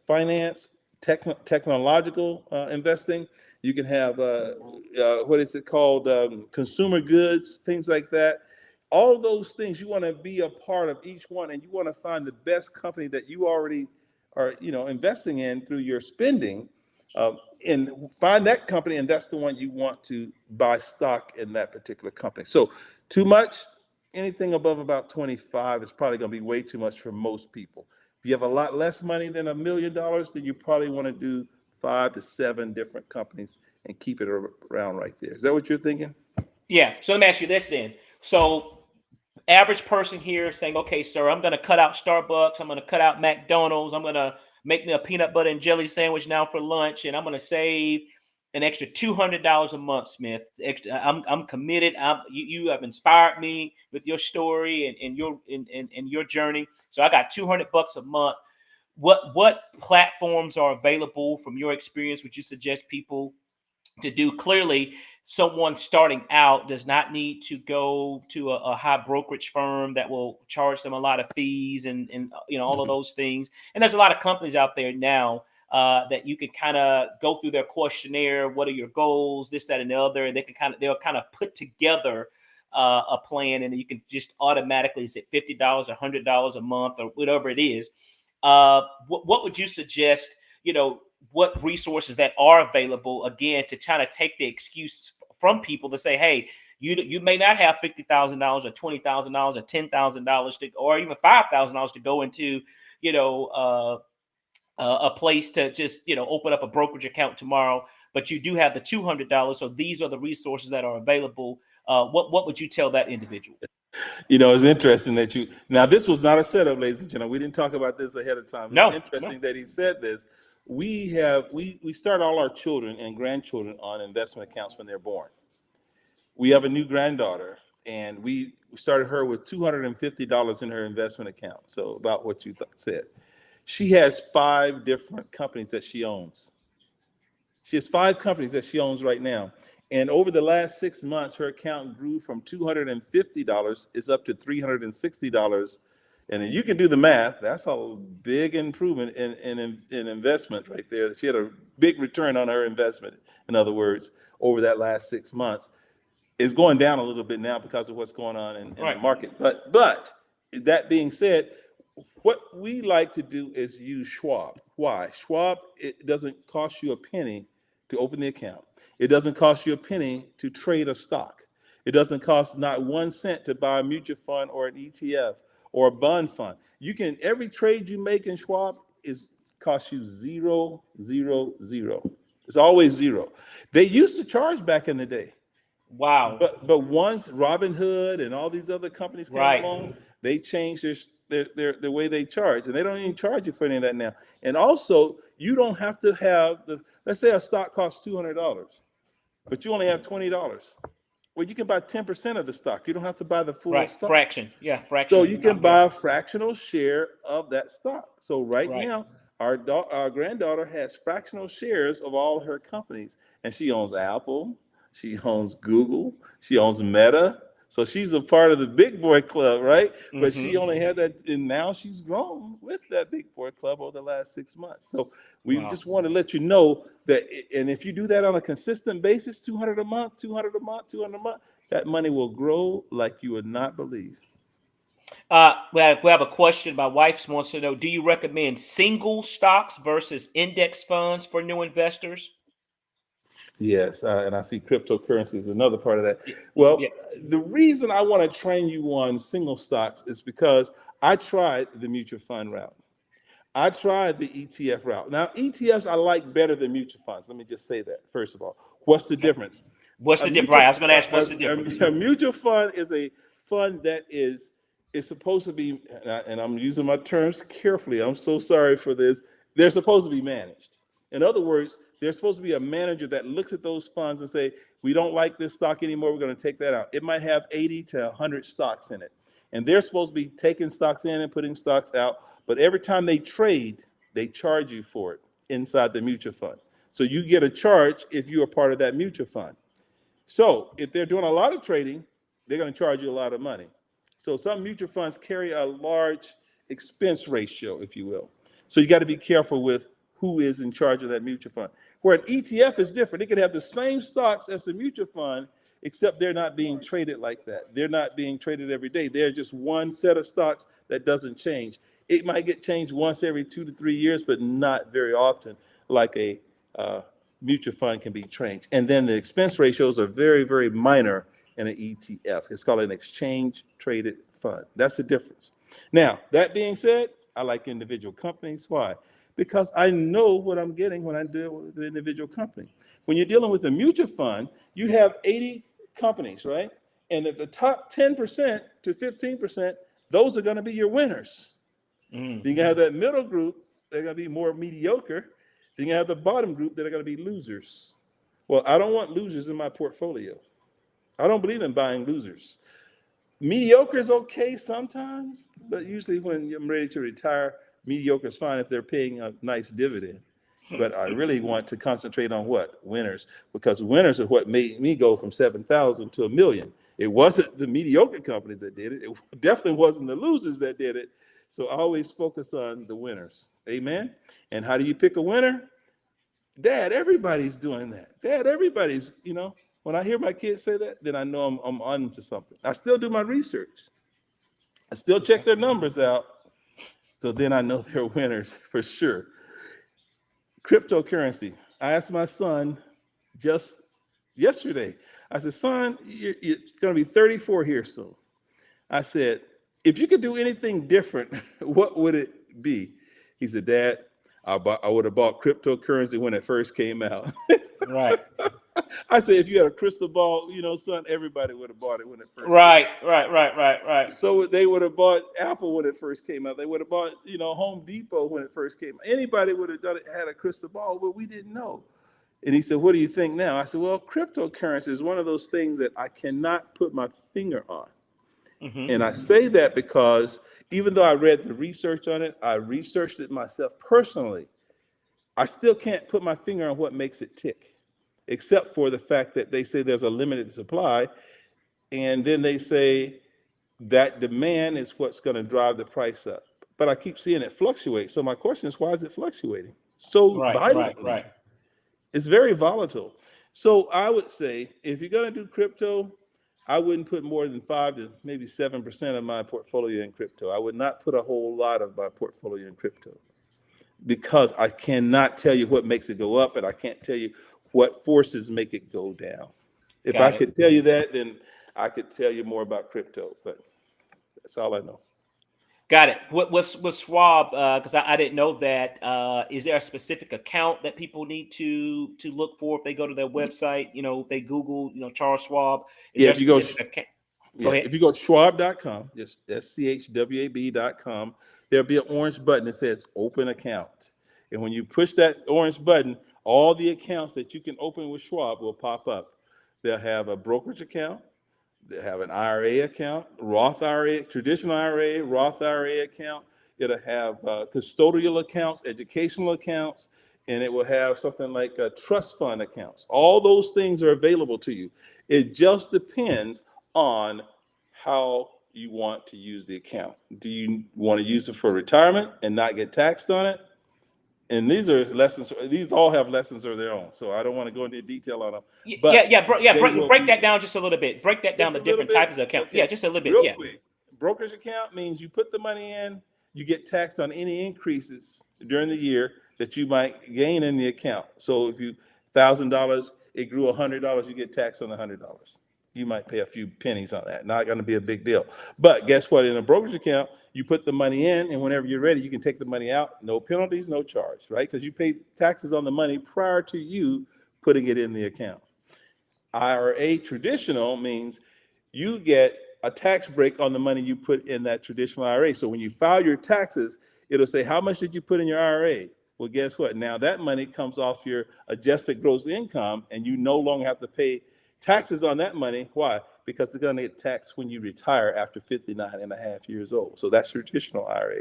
finance, technological investing. You can have, what is it called, consumer goods, things like that. All those things, you want to be a part of each one, and you want to find the best company that you already are, investing in through your spending, and find that company, and that's the one you want to buy stock in that particular company. So too much, anything above about 25 is probably going to be way too much for most people. If you have a lot less money than $1 million, then you probably want to do 5 to 7 different companies and keep it around right there. Is that what you're thinking? Yeah. So let me ask you this then. So average person here saying, okay, sir, I'm going to cut out Starbucks. I'm going to cut out McDonald's. I'm going to make me a peanut butter and jelly sandwich now for lunch. And I'm going to save an extra $200 a month, Smith. I'm committed. You have inspired me with your story and your journey. So I got $200 a month. What platforms are available from your experience? Would you suggest people to do? Clearly, someone starting out does not need to go to a high brokerage firm that will charge them a lot of fees and all of Mhm. those things. And there's a lot of companies out there now that you can kind of go through their questionnaire. What are your goals? This, that, and the other. And they'll kind of put together a plan, and you can just automatically say $50, $100 a month, or whatever it is. What would you suggest? What resources that are available, again, to kind of take the excuse from people to say, hey, you may not have $50,000 or $20,000 or $10,000 or even $5,000 to go into you know a place to just open up a brokerage account tomorrow, but you do have the $200. So these are the resources that are available. What would you tell that individual? It's interesting that now this was not a setup, ladies and gentlemen. We didn't talk about this ahead of time. It's No, no. interesting that he said this. We start all our children and grandchildren on investment accounts when they're born. We have a new granddaughter, and we started her with $250 in her investment account. So about what you said. She has 5 different companies that she owns. She has 5 companies that she owns right now. And over the last 6 months, her account grew from $250 is up to $360. And then you can do the math. That's a big improvement in investment right there. She had a big return on her investment, in other words, over that last 6 months. It's going down a little bit now because of what's going on in the Right. market. But that being said, what we like to do is use Schwab. Why? Schwab, it doesn't cost you a penny to open the account. It doesn't cost you a penny to trade a stock. It doesn't cost not 1 cent to buy a mutual fund or an ETF or a bond fund. You can every trade you make in Schwab is cost you zero, zero, zero. It's always zero. They used to charge back in the day. Wow. But once Robinhood and all these other companies came Right. along, they changed their way they charge, and they don't even charge you for any of that now. And also, you don't have to have let's say a stock costs $200, but you only have $20. Well, you can buy 10% of the stock. You don't have to buy the full Right. stock. Fraction. Yeah. So Fraction. you can buy a fractional share of that stock. So right Right. now, our granddaughter has fractional shares of all her companies, and she owns Apple, she owns Google, she owns Meta. So she's a part of the big boy club, right? But she Mm-hmm. only had that, and now she's grown with that big boy club over the last 6 months. So we Wow. just want to let you know that, and if you do that on a consistent basis, 200 a month, 200 a month, 200 a month, that money will grow like you would not believe. We have a question. My wife wants to know: do you recommend single stocks versus index funds for new investors? Yes, and I see cryptocurrency is another part of that. Yeah, Well, yeah. the reason I want to train you on single stocks is because I tried the mutual fund route. I tried the ETF route. Now, ETFs I like better than mutual funds. Let me just say that, first of all. What's the Okay. difference? What's A the difference? Right. mutual I was going to ask, what's the difference? a mutual fund is a fund that is supposed to be, and I'm using my terms carefully. I'm so sorry for this. They're supposed to be managed. In other words, there's supposed to be a manager that looks at those funds and say, we don't like this stock anymore. We're going to take that out. It might have 80 to 100 stocks in it. And they're supposed to be taking stocks in and putting stocks out. But every time they trade, they charge you for it inside the mutual fund. So you get a charge if you are part of that mutual fund. So if they're doing a lot of trading, they're going to charge you a lot of money. So some mutual funds carry a large expense ratio, if you will. So you got to be careful with who is in charge of that mutual fund. Where an ETF is different. It could have the same stocks as the mutual fund, except they're not being traded like that. They're not being traded every day. They're just one set of stocks that doesn't change. It might get changed once every 2 to 3 years, but not very often, like a mutual fund can be changed. And then the expense ratios are very, very minor in an ETF. It's called an exchange traded fund. That's the difference. Now, that being said, I like individual companies. Why? Because I know what I'm getting when I deal with an individual company. When you're dealing with a mutual fund, you have 80 companies, right? And at the top 10% to 15%, those are going to be your winners. Mm. Then you have that middle group, they're going to be more mediocre. Then you have the bottom group that are going to be losers. Well, I don't want losers in my portfolio. I don't believe in buying losers. Mediocre is okay sometimes, but usually when I'm ready to retire, mediocre is fine if they're paying a nice dividend. But I really want to concentrate on what? Winners. Because winners are what made me go from 7,000 to 1 million. It wasn't the mediocre companies that did it. It definitely wasn't the losers that did it. So I always focus on the winners. Amen. And how do you pick a winner? Dad, everybody's doing that. Dad, everybody's. When I hear my kids say that, then I know I'm on to something. I still do my research. I still check their numbers out. So then I know they're winners for sure. Cryptocurrency. I asked my son just yesterday. I said, son, you're going to be 34 here soon. I said, if you could do anything different, what would it be? He said, Dad, I would have bought cryptocurrency when it first came out. Right. I said, if you had a crystal ball, son, everybody would have bought it when it first came Right. out. Right. Right. Right. Right. So they would have bought Apple when it first came out. They would have bought, Home Depot when it first came out. Anybody would have done it, had a crystal ball, but we didn't know. And he said, what do you think now? I said, well, cryptocurrency is one of those things that I cannot put my finger on. Mm-hmm. And I say that because even though I read the research on it, I researched it myself personally, I still can't put my finger on what makes it tick, except for the fact that they say there's a limited supply. And then they say that demand is what's going to drive the price up. But I keep seeing it fluctuate. So my question is, why is it fluctuating so Right. Right. violently? Right. It's very volatile. So I would say if you're going to do crypto, I wouldn't put more than 5 to maybe 7% of my portfolio in crypto. I would not put a whole lot of my portfolio in crypto because I cannot tell you what makes it go up and I can't tell you what forces make it go down. If I Got it. could tell you that, then I could tell you more about crypto, but that's all I know. Got it. What's Schwab? Because I didn't know that. Is there a specific account that people need to look for if they go to their website? If they Google, Charles Schwab. Is Yeah, there a if you go, specific account? Go yeah, ahead. if you go to schwab.com, just schwab.com, there'll be an orange button that says open account. And when you push that orange button, all the accounts that you can open with Schwab will pop up. They'll have a brokerage account, they have an IRA account, Roth IRA, traditional IRA, Roth IRA account. It'll have custodial accounts, educational accounts, and it will have something like trust fund accounts. All those things are available to you. It just depends on how you want to use the account. Do you want to use it for retirement and not get taxed on it? And these are lessons, these all have lessons of their own. So I don't want to go into detail on them, Yeah, but yeah, yeah. they Break will break that be. down just a little bit. Break that down Just the a little different bit? types of account. Yeah, Okay. just a little bit. Real Yeah. quick. Brokerage account means you put the money in, you get taxed on any increases during the year that you might gain in the account. So if you $1,000, it grew $100, you get taxed on the $100. You might pay a few pennies on that. Not going to be a big deal. But guess what? In a brokerage account, you put the money in, and whenever you're ready, you can take the money out. No penalties, no charge, right? Because you pay taxes on the money prior to you putting it in the account. IRA traditional means you get a tax break on the money you put in that traditional IRA. So when you file your taxes, it'll say, how much did you put in your IRA? Well, guess what? Now that money comes off your adjusted gross income, and you no longer have to pay taxes on that money. Why? Because it's going to get taxed when you retire after 59 and a half years old. So that's traditional IRA.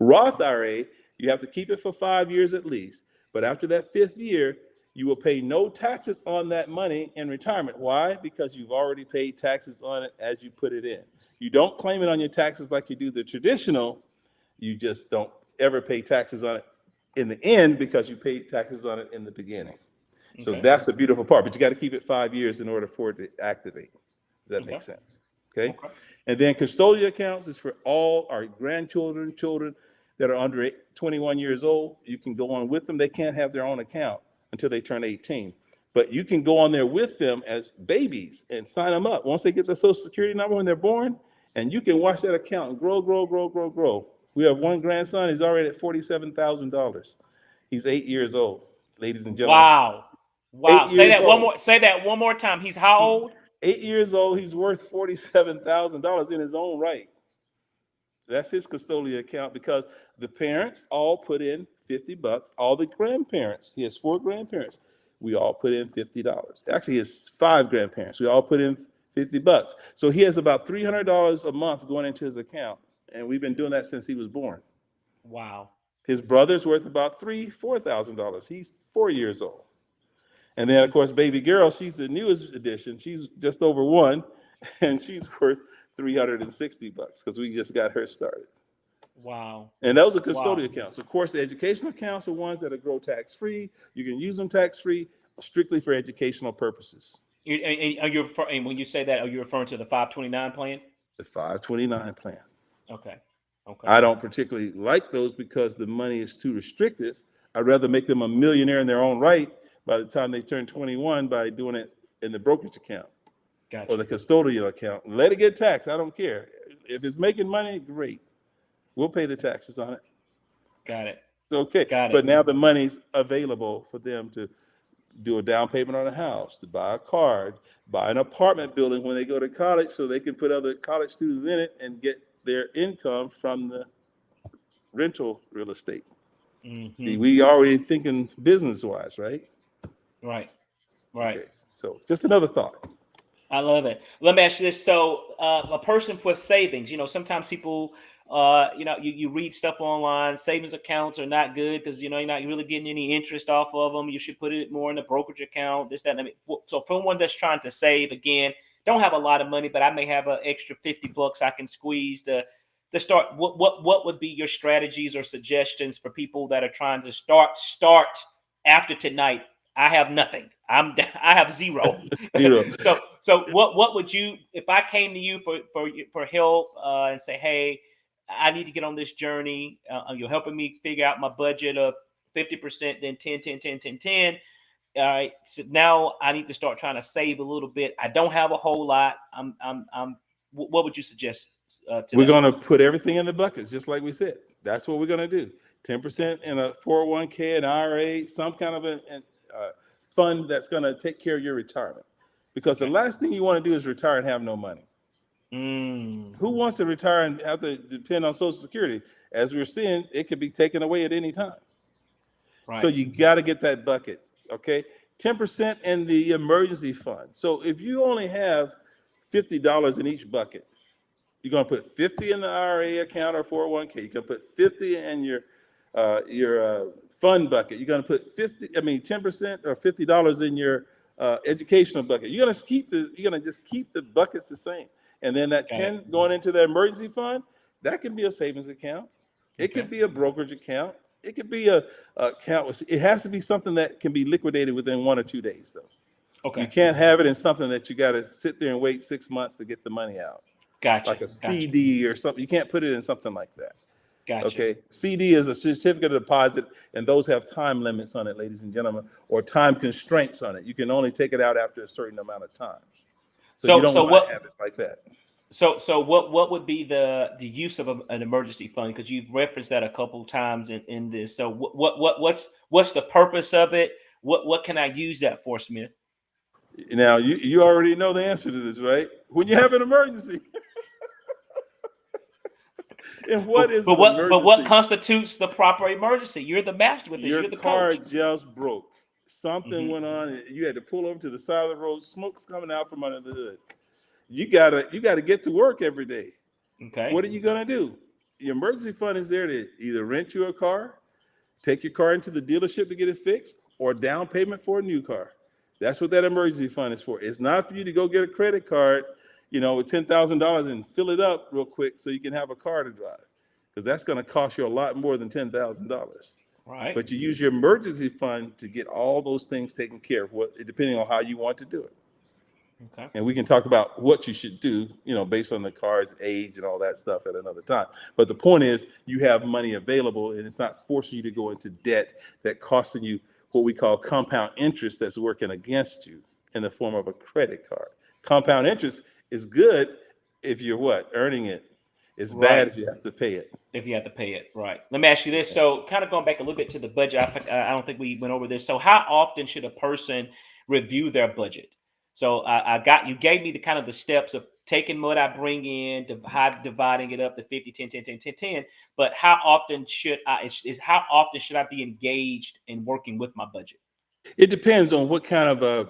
Roth IRA, you have to keep it for 5 years at least. But after that fifth year, you will pay no taxes on that money in retirement. Why? Because you've already paid taxes on it as you put it in. You don't claim it on your taxes like you do the traditional. You just don't ever pay taxes on it in the end because you paid taxes on it in the beginning. So Okay. that's the beautiful part. But you got to keep it 5 years in order for it to activate. Does that Okay. make sense? Okay. Okay. And then custodial accounts is for all our grandchildren, children that are under 21 years old. You can go on with them. They can't have their own account until they turn 18. But you can go on there with them as babies and sign them up. Once they get the Social Security number when they're born, and you can watch that account and grow, grow, grow, grow, grow. We have one grandson. He's already at $47,000. He's 8 years old, ladies and gentlemen. Wow. Wow. 8 years old. Say that one more time. He's how He's old? 8 years old. He's worth $47,000 in his own right. That's his custodial account because the parents all put in $50. All the grandparents, he has 4 grandparents, we all put in $50. Actually, he has 5 grandparents. We all put in $50. So he has about $300 a month going into his account, and we've been doing that since he was born. Wow. His brother's worth about $4,000. He's 4 years old. And then, of course, baby girl, she's the newest addition. She's just over 1, and she's worth $360 because we just got her started. Wow. And those are Wow. custodial accounts. Of course, the educational accounts are ones that are grow tax-free. You can use them tax-free strictly for educational purposes. And when you say that, are you referring to the 529 plan? The 529 plan. Okay. Okay. I don't particularly like those because the money is too restrictive. I'd rather make them a millionaire in their own right by the time they turn 21 by doing it in the brokerage account or the Gotcha. custodial account. Let it get taxed. I don't care. If it's making money, great. We'll pay the taxes on it. Got it. It's okay. Got it. But now the money's available for them to do a down payment on a house, to buy a car, buy an apartment building when they go to college so they can put other college students in it and get their income from the rental real estate. Mm-hmm. We already thinking business-wise, right? Right. Right. Okay. So just another thought. I love it. Let me ask you this. So a person for savings, sometimes people, you read stuff online, savings accounts are not good because, you're not really getting any interest off of them. You should put it more in a brokerage account, this, that. So for one that's trying to save, again, don't have a lot of money, but I may have an extra $50 I can squeeze to start. What would be your strategies or suggestions for people that are trying to start after tonight? I have nothing. I have zero. Zero. So what would you, if I came to you for help and say, hey, I need to get on this journey. You're helping me figure out my budget of 50%, then 10, 10, 10, 10, 10. All right. So now I need to start trying to save a little bit. I don't have a whole lot. What would you suggest? We're going to put everything in the buckets, just like we said. That's what we're going to do. 10% in a 401k, an IRA, some kind of a fund that's going to take care of your retirement. Because the last thing you want to do is retire and have no money. Who wants to retire and have to depend on Social Security? As we're seeing, it could be taken away at any time. Right. So you got to get that bucket, okay? 10% in the emergency fund. So if you only have $50 in each bucket, you're going to put 50 in the IRA account or 401k. You're going to put 50 in your fund bucket. You're going to put 10% or $50 in your educational bucket. You're going to just keep the buckets the same. And then that 10 going into the emergency fund, that can be a savings account. It could be a brokerage account. It could be a account. It has to be something that can be liquidated within 1 or 2 days, though. Okay. You can't have it in something that you got to sit there and wait 6 months to get the money out. Gotcha. Like a CD or something. You can't put it in something like that. Gotcha. Okay, CD is a certificate of deposit, and those have time limits on it, ladies and gentlemen, or time constraints on it. You can only take it out after a certain amount of time. So you So don't so want to what have it like that. so what would be the use of an emergency fund? Because you've referenced that a couple times in this. So what's the purpose of it? What can I use that for, Smith? Now, you already know the answer to this, right? When you have an emergency. And what is an But what emergency? constitutes the proper emergency? You're the master with this. Your You're the car coach. just broke. Something Hmm. went on. You had to pull over to the side of the road. Smoke's coming out from under the hood. You gotta get to work every day. Okay. What are you gonna do? Your emergency fund is there to either rent you a car, take your car into the dealership to get it fixed, or down payment for a new car. That's what that emergency fund is for. It's not for you to go get a credit card, with $10,000 and fill it up real quick so you can have a car to drive, because that's going to cost you a lot more than $10,000. Right. But you use your emergency fund to get all those things taken care of, depending on how you want to do it. Okay. And we can talk about what you should do, based on the car's age and all that stuff at another time. But the point is, you have money available, and it's not forcing you to go into debt that costing you what we call compound interest that's working against you in the form of a credit card. Compound interest is good if you're what? Earning it. It's bad Right. if you have to pay it. If you have to pay it, right. Let me ask you this. So, kind of going back a little bit to the budget, I don't think we went over this. So, how often should a person review their budget? So, I got you gave me the kind of the steps of taking what I bring in, dividing it up to 50, 10, 10, 10, 10, 10. But how often should how often should I be engaged in working with my budget? It depends on what kind of a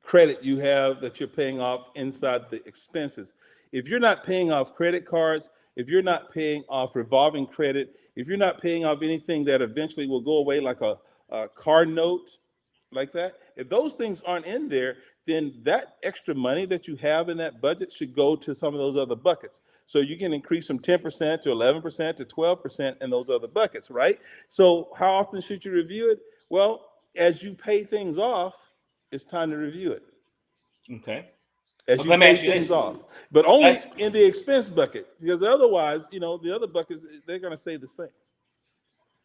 credit you have that you're paying off inside the expenses. If you're not paying off credit cards, if you're not paying off revolving credit, if you're not paying off anything that eventually will go away, like a car note, like that, if those things aren't in there, then that extra money that you have in that budget should go to some of those other buckets. So you can increase from 10% to 11% to 12% in those other buckets, right? So how often should you review it? Well, as you pay things off, it's time to review it Okay. as Okay, you let me pay ask you things this. off, but So only that's in the expense bucket, because otherwise, the other buckets, they're going to stay the same.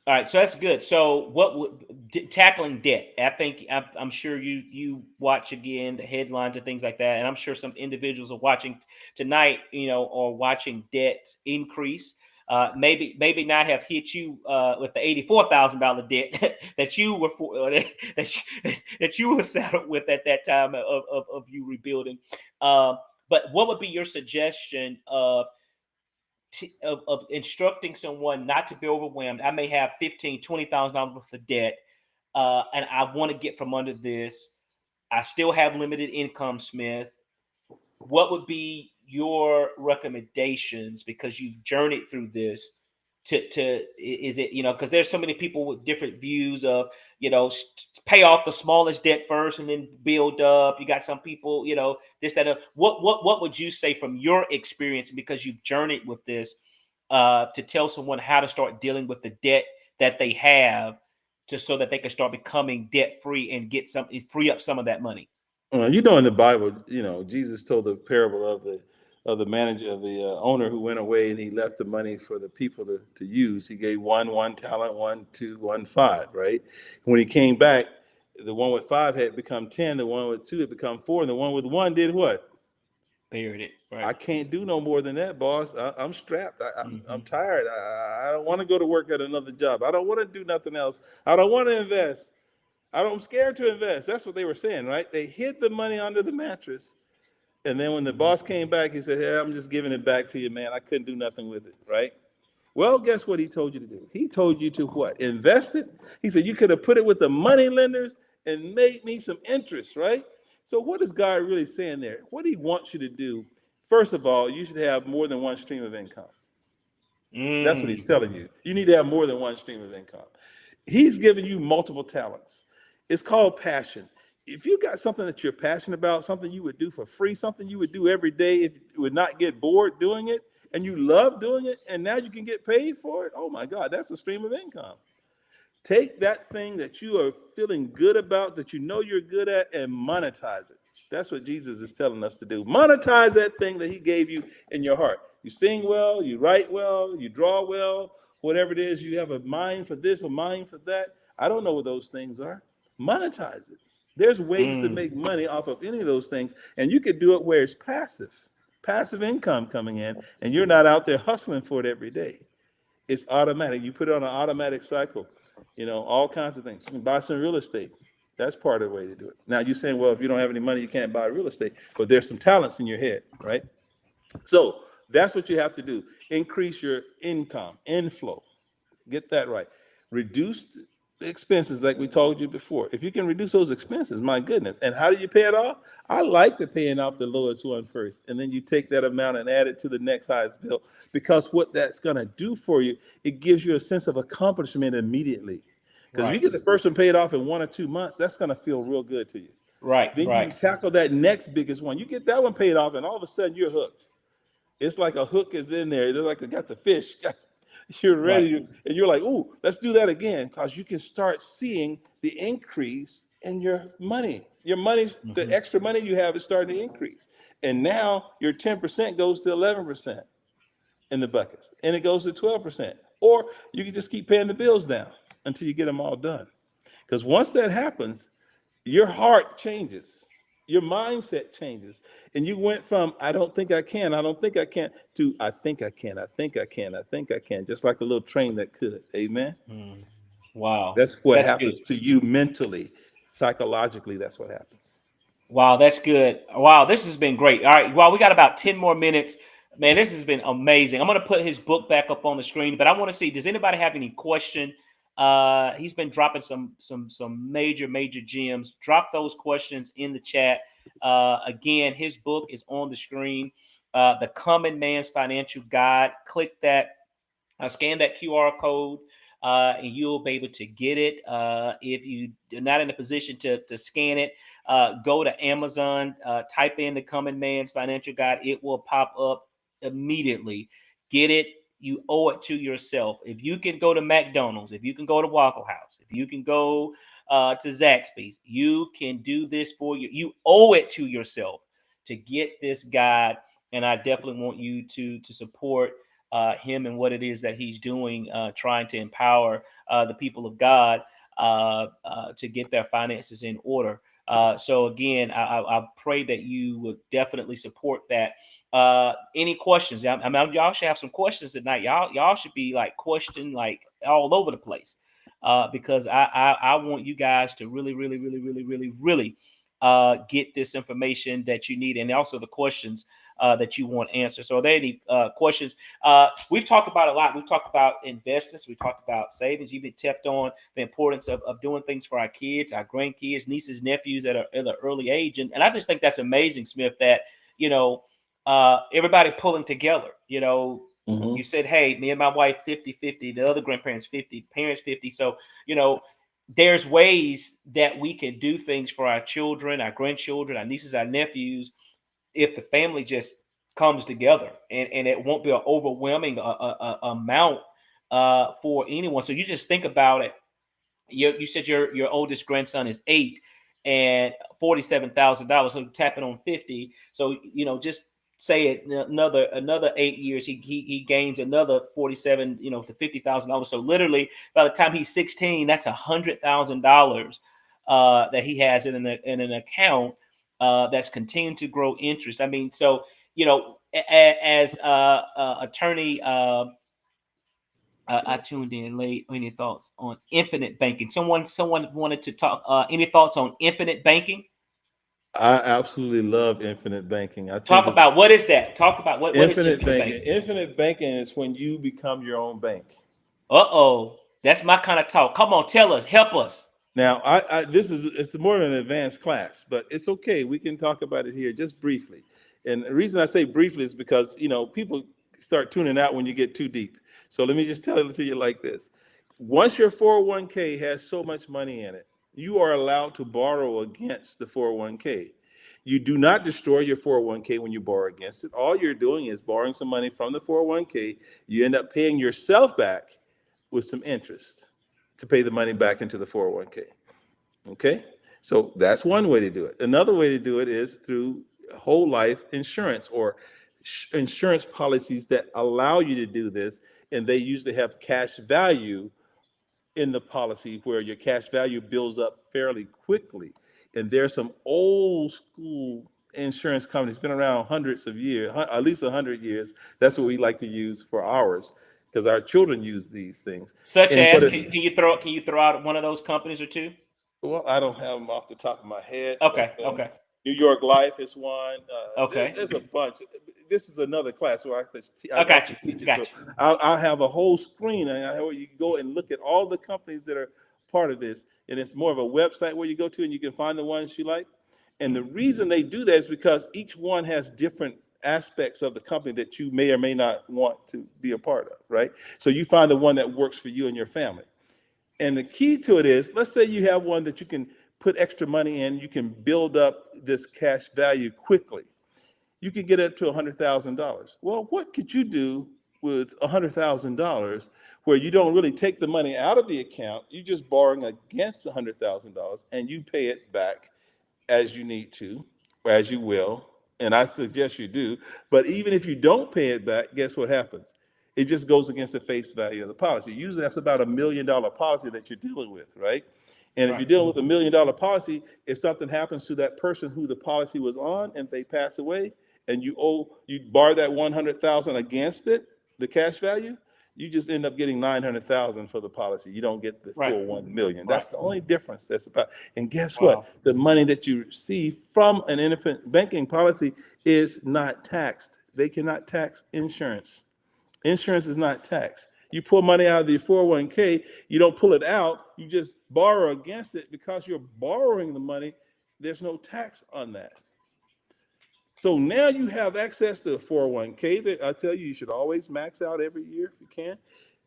All right, so that's good. So, what would tackling debt? I think I'm sure you watch again the headlines and things like that, and I'm sure some individuals are watching tonight. Or watching debt increase. Maybe not have hit you with the $84,000 debt that you were that you were saddled with at that time of you rebuilding. But what would be your suggestion of instructing someone not to be overwhelmed? I may have 15, $20,000 worth of debt, and I want to get from under this. I still have limited income, Smith. What would be your recommendations, because you've journeyed through this? To Is it, because there's so many people with different views of, pay off the smallest debt first and then build up. You got some people, this, that, what would you say from your experience, because you've journeyed with this, to tell someone how to start dealing with the debt that they have, to so that they can start becoming debt free and get some free up some of that money? In the Bible, Jesus told the parable of the manager, of the owner who went away and he left the money for the people to use. He gave one talent, one two, one five, right? When he came back, the one with five had become 10, the one with two had become four, and the one with one did what? Buried it, right? I can't do no more than that, boss. I'm strapped. I'm Hmm. tired. I don't want to go to work at another job. I don't want to do nothing else. I don't want to invest. I'm scared to invest. That's what they were saying, right? They hid the money under the mattress. And then when the Hmm. boss came back, he said, "Hey, I'm just giving it back to you, man. I couldn't do nothing with it," right? Well, guess what he told you to do? He told you to what? Invest it. He said you could have put it with the money lenders and made me some interest, right? So what is God really saying there? What he wants you to do, first of all, you should have more than one stream of income. That's what he's Mm. telling you. You need to have more than one stream of income. He's giving you multiple talents. It's called passion. If you got something that you're passionate about, something you would do for free, something you would do every day if you would not get bored doing it, and you love doing it, and now you can get paid for it, oh my God, that's a stream of income. Take that thing that you are feeling good about, that you know you're good at, and monetize it. That's what Jesus is telling us to do. Monetize that thing that he gave you in your heart. You sing well, you write well, you draw well, whatever it is, you have a mind for this, a mind for that. I don't know what those things are. Monetize it. There's ways to Mm, make money off of any of those things, and you could do it where it's passive income coming in, and you're not out there hustling for it every day. It's automatic. You put it on an automatic cycle. All kinds of things. You can buy some real estate. That's part of the way to do it. Now you're saying, well, if you don't have any money, you can't buy real estate. But there's some talents in your head, right? So that's what you have to do. Increase your income, inflow. Get that right. Reduce the expenses like we told you before. If you can reduce those expenses, my goodness. And how do you pay it off? I like the paying off the lowest one first. And then you take that amount and add it to the next highest bill. Because what that's going to do for you, it gives you a sense of accomplishment immediately. Because if you right, get the first one paid off in 1 or 2 months, that's going to feel real good to you. right, Then you right. tackle that next biggest one. You get that one paid off, and all of a sudden you're hooked. It's like a hook is in there. It's like I got the fish. You're Right. ready to, and you're like, ooh, let's do that again, because you can start seeing the increase in your money. Your money, the Hmm. extra money you have is starting to increase. And now your 10% goes to 11% in the buckets, and it goes to 12%. Or you can just keep paying the bills down until you get them all done. Because once that happens, your heart changes, your mindset changes, and you went from I don't think I can, I don't think I can, to I think I can, I think I can, I think I can, just like a little train that could. Amen. Mm. Wow, That's what that's good. happens to you mentally, psychologically. That's what happens. Wow, that's good. Wow, this has been great. All right, well, we got about 10 more minutes. Man, this has been amazing. I'm going to put his book back up on the screen, but I want to see, does anybody have any question? He's been dropping some major gems. Drop those questions in the chat. Again, his book is on the screen. The Common Man's Financial Guide. Click that, scan that QR code, and you'll be able to get it. If you are not in a position to scan it, go to Amazon, type in the Common Man's Financial Guide. It will pop up immediately. Get it. You owe it to yourself. If you can go to McDonald's, if you can go to Waffle House, if you can go to Zaxby's, you can do this for you. You owe it to yourself to get this guide. And I definitely want you to support him and what it is that he's doing, trying to empower the people of God to get their finances in order. So again, I pray that you would definitely support that. Any questions? I mean, y'all should have some questions tonight. Y'all should be like questioning like all over the place, because I want you guys to really get this information that you need, and also the questions that you want answered. So, are there any questions? We've talked about a lot. We've talked about investments. We talked about savings. You've been tapped on the importance of doing things for our kids, our grandkids, nieces, nephews at an early age. And I just think that's amazing, Smith, that, everybody pulling together. You Hmm. said, hey, me and my wife 50-50, the other grandparents 50, parents 50. So, you know, there's ways that we can do things for our children, our grandchildren, our nieces, our nephews, if the family just comes together, and it won't be an overwhelming amount for anyone. So you just think about it. You said your oldest grandson is 8 and $47,000. So tapping on 50. So just say it another 8 years, he gains another 47 to $50,000. So literally by the time he's 16, that's $100,000 that he has in an account that's continuing to grow interest. I mean, so as attorney. I tuned in late. Any thoughts on infinite banking? Someone wanted to talk. Any thoughts on infinite banking? I absolutely love infinite banking. I think Talk it's about what is that? Talk about what is infinite infinite banking. banking? Infinite banking is when you become your own bank. That's my kind of talk. Come on, tell us, help us. Now, this is it's more of an advanced class, but it's okay. We can talk about it here just briefly. And the reason I say briefly is because people start tuning out when you get too deep. So let me just tell it to you like this: once your 401k has so much money in it, you are allowed to borrow against the 401k. You do not destroy your 401k when you borrow against it. All you're doing is borrowing some money from the 401k. You end up paying yourself back with some interest to pay the money back into the 401k. Okay? So that's one way to do it. Another way to do it is through whole life insurance or insurance policies that allow you to do this. And they usually have cash value in the policy where your cash value builds up fairly quickly. And there's some old school insurance companies been around hundreds of years, at least 100 years. That's what we like to use for ours because our children use these things. Such And as, what can you throw out one of those companies or two? well, I don't have them off the top of my head, but Okay, okay, New York Life is one. okay. There's a bunch. This is another class where I I got actually you. teach it. So Got you. I'll have a whole screen and where you can go and look at all the companies that are part of this. And it's more of a website where you go to and you can find the ones you like. And the reason they do that is because each one has different aspects of the company that you may or may not want to be a part of, right? So you find the one that works for you and your family. And the key to it is, let's say you have one that you can put extra money in, you can build up this cash value quickly. You could get it to $100,000. Well, what could you do with $100,000 where you don't really take the money out of the account, you just borrowing against the $100,000 and you pay it back as you need to, or as you will, and I suggest you do. But even if you don't pay it back, guess what happens? It just goes against the face value of the policy. Usually that's about $1 million policy that you're dealing with, right? And if Right, you're dealing with $1 million policy, if something happens to that person who the policy was on and they pass away, and you borrow that 100,000 against it, the cash value, you just end up getting 900,000 for the policy. You don't get the right, full 1 million. right. That's the only difference that's about. And guess what? Wow. The money that you receive from an infant banking policy is not taxed. They cannot tax insurance. Insurance is not taxed. You pull money out of the 401k, you don't pull it out, you just borrow against it because you're borrowing the money. There's no tax on that. So now you have access to a 401k that I tell you, you should always max out every year if you can.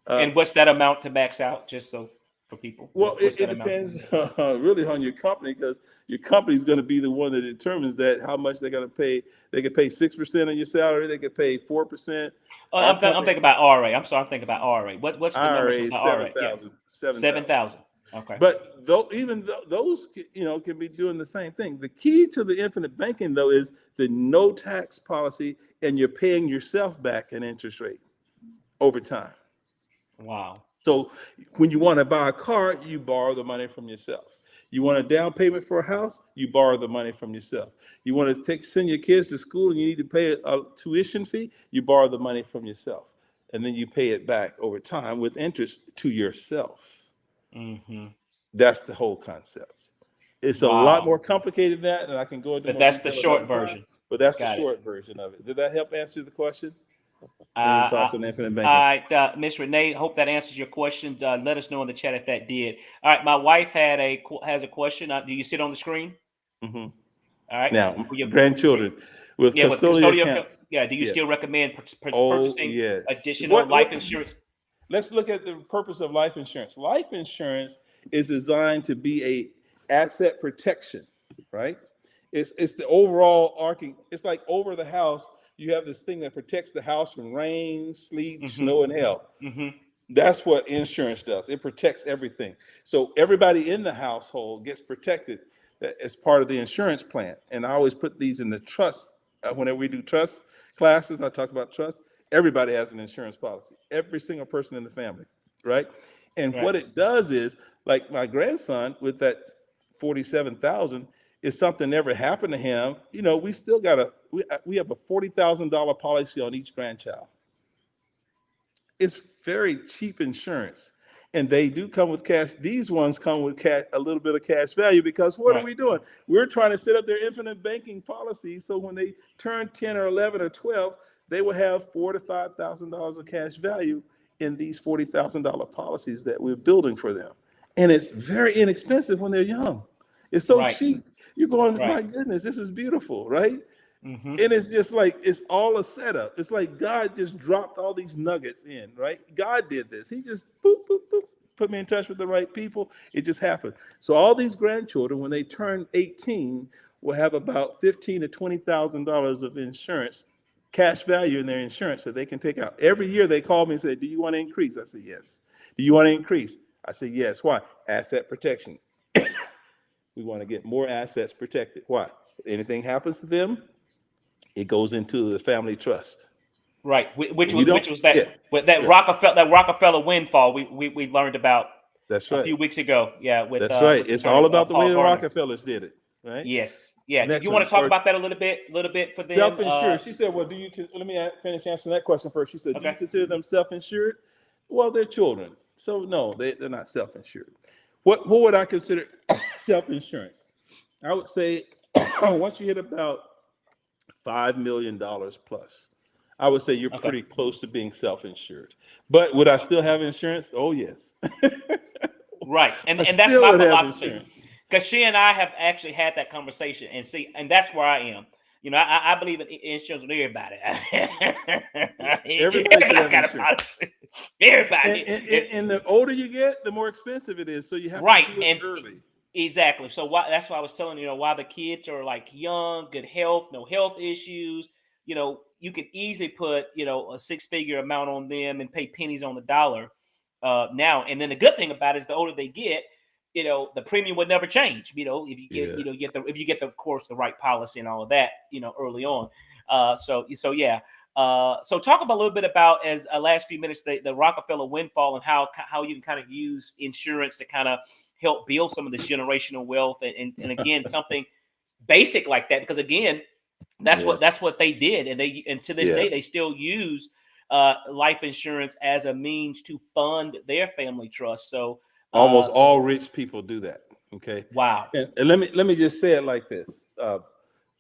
Uh, And what's that amount to max out? Just so for people, well, what's it that amount? depends really on your company because your company is going to be the one that determines that how much they're going to pay. They could pay 6% of your salary. They could pay 4%. Oh, Our I'm company thinking about RA. I'm sorry, I'm thinking about RA. What's the numbers with IRA the is RA? Yeah, 7,000. 7,000. Okay. But though even those can be doing the same thing. The key to the infinite banking though is the no tax policy, and you're paying yourself back an interest rate over time. Wow. So when you want to buy a car, you borrow the money from yourself. You want a down payment for a house, you borrow the money from yourself. You want to send your kids to school and you need to pay a tuition fee, you borrow the money from yourself. And then you pay it back over time with interest to yourself. Hmm. That's the whole concept. It's a lot Wow. more complicated than that, and I can go into But more that's the detail short another time, version. but that's the Got it. short version of it. Did that help answer the question? Any Uh, thoughts on infinite all banking? right, Miss Renee. Hope that answers your question. Let us know in the chat if that did. All right, my wife has a question. Do you see it on the screen? Hmm. All right. Now, Well, grandchildren with yeah, with custodial custodial. accounts. Yeah. Do you still Yes. recommend Oh, purchasing yes. additional life insurance? Let's look at the purpose of life insurance. Life insurance is designed to be a asset protection, right? It's the overall arcing. It's like over the house, you have this thing that protects the house from rain, sleet, Hmm. snow, and hail. Hmm. That's what insurance does. It protects everything. So everybody in the household gets protected as part of the insurance plan. And I always put these in the trust. Whenever we do trust classes, I talk about trust. Everybody has an insurance policy. Every single person in the family, right? And Right. what it does is, like my grandson with that 47,000, if something ever happened to him, we still got we have a $40,000 policy on each grandchild. It's very cheap insurance. And they do come with cash. These ones come with cash, a little bit of cash value because what are Right. we doing? We're trying to set up their infinite banking policy so when they turn 10 or 11 or 12, they will have $4,000 to $5,000 of cash value in these $40,000 policies that we're building for them. And it's very inexpensive when they're young. It's so Right. cheap. You're going, Right. my goodness, this is beautiful, right? Hmm. And it's just like it's all a setup. It's like God just dropped all these nuggets in, right? God did this. He just boop, boop, boop, put me in touch with the right people. It just happened. So all these grandchildren, when they turn 18, will have about $15,000 to $20,000 of insurance, cash value in their insurance that they can take out. Every year they call me and say, "Do you want to increase?" I say, "Yes." "Do you want to increase?" I say, "Yes." Why? Asset protection. We want to get more assets protected. Why? Anything happens to them, it goes into the family trust. Right, And you don't, which was yeah, that yeah, Rockefeller windfall we learned about that's a right. few weeks ago. Yeah, That's right. with It's all Attorney about the way Paul the Varner. Rockefellers did it, right? Yes, yeah. Do Next you want one, to talk or about that a little bit for them? self-insured. She said, "Well, let me finish answering that question first." She said, "Do you Okay, consider them self-insured?" Well, they're children, so no, they're not self-insured. What would I consider self-insurance? I would say once you hit about $5 million plus, I would say you're okay. pretty close to being self-insured. But would I still have insurance? Oh yes, Right, I and that's still my would have philosophy, insurance. because she and I have actually had that conversation, and see, and that's where I am. You know, I believe in insurance with everybody. Yeah, everybody should Everybody have got a insurance. policy. Everybody. And the older you get, the more expensive it is. So you have to Right, do it and early. exactly. So that's why I was telling you, while the kids are like young, good health, no health issues, you could easily put a six-figure amount on them and pay pennies on the dollar now. And then the good thing about it is the older they get, the premium would never change. If you get Yeah. if you get of course the right policy and all of that, early on. So yeah. So talk about a little bit about, as last few minutes, the Rockefeller windfall and how you can kind of use insurance to kind of help build some of this generational wealth, and again, something basic like that, because again, Yeah. that's what they did, and to this Yeah. day they still use life insurance as a means to fund their family trust. So Almost all rich people do that. Okay. wow. And let me just say it like this.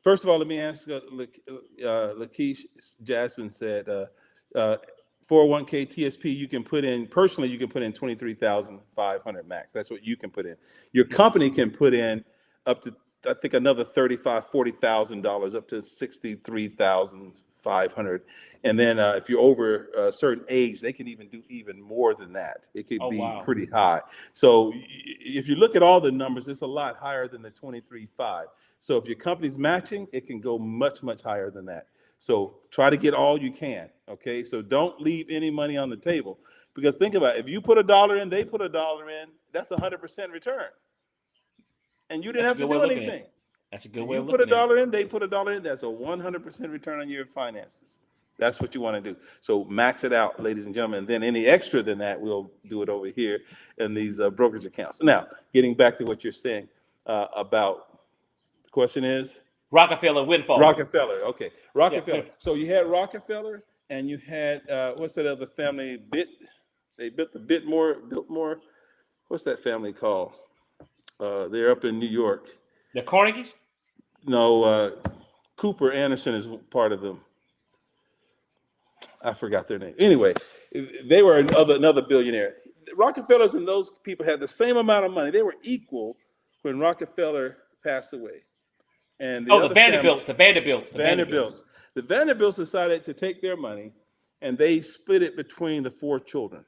First of all, let me ask Lakeisha. Jasmine said, 401k TSP, you can put in personally, you can put in 23,500 max. That's what you can put in. Your company can put in up to, I think, another $40,000 up to 63,500. And then if you're over a certain age, they can even do even more than that. It could Oh be wow. pretty high. So if you look at all the numbers, it's a lot higher than the 23.5. So if your company's matching, it can go much, much higher than that. So try to get all you can. Okay. So don't leave any money on the table, because think about it. If you put $1 in, they put $1 in, that's 100% return. And you didn't That's a have to good way do of looking at it. anything. That's a good way You of put a looking at it. dollar in, they put $1 in, that's a 100% return on your finances. That's what you want to do. So max it out, ladies and gentlemen. And then any extra than that, we'll do it over here in these brokerage accounts. Now, getting back to what you're saying about, the question is? Rockefeller windfall. Rockefeller. Okay, Yeah, Rockefeller. windfall. So you had Rockefeller, and you had what's that other family? They built the Biltmore. What's that family called? They're up in New York. The Carnegies. No, Cooper Anderson is part of them. I forgot their name. Anyway, they were another billionaire. Rockefellers and those people had the same amount of money. They were equal when Rockefeller passed away. And the Oh, the other family, Vanderbilts. The Vanderbilts. The Vanderbilts. Vanderbilts. The Vanderbilts decided to take their money and they split it between the four children.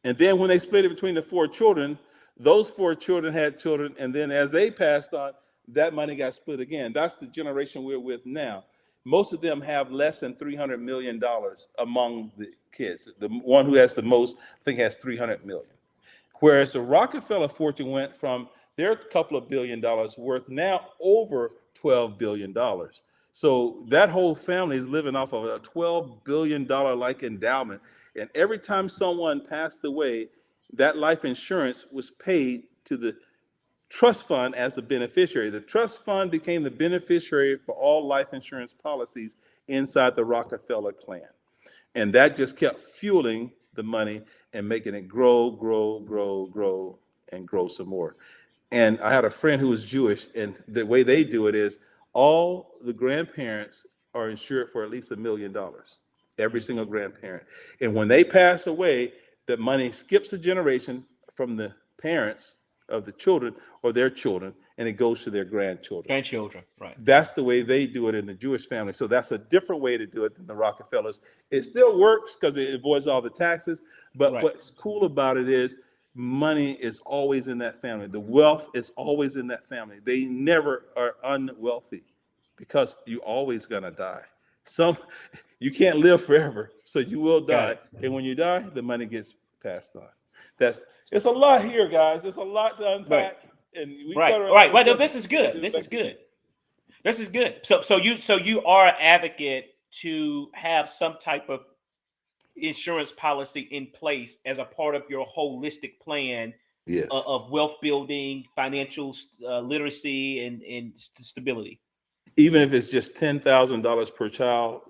And then when they split it between the four children, those four children had children. And then as they passed on, that money got split again. That's the generation we're with now. Most of them have less than $300 million among the kids. The one who has the most, I think, has 300 million. Whereas the Rockefeller fortune went from their couple of billion dollars worth now over $12 billion. So that whole family is living off of a $12 billion like endowment. And every time someone passed away, that life insurance was paid to the trust fund as a beneficiary. The trust fund became the beneficiary for all life insurance policies inside the Rockefeller clan. And that just kept fueling the money and making it grow, grow, grow, grow, and grow some more. And I had a friend who was Jewish, and the way they do it is all the grandparents are insured for at least $1 million, every single grandparent. And when they pass away, the money skips a generation from the parents of the children or their children, and it goes to their grandchildren. Grandchildren. Right. That's the way they do it in the Jewish family. So that's a different way to do it than the Rockefellers. It still works because it avoids all the taxes. But Right. what's cool about it is money is always in that family. The wealth is always in that family. They never are unwealthy because you always gonna die. Some you can't live forever, so you will Got die. it. And when you die, the money gets passed on. That's it's a lot here, guys. It's a lot to Right. unpack. And we Right, got around right. the Well, no, subject. this is We got to good. do it This is next week. good. This is good. So you are an advocate to have some type of insurance policy in place as a part of your holistic plan Yes. of wealth building, financial literacy, and stability. Even if it's just $10,000 per child,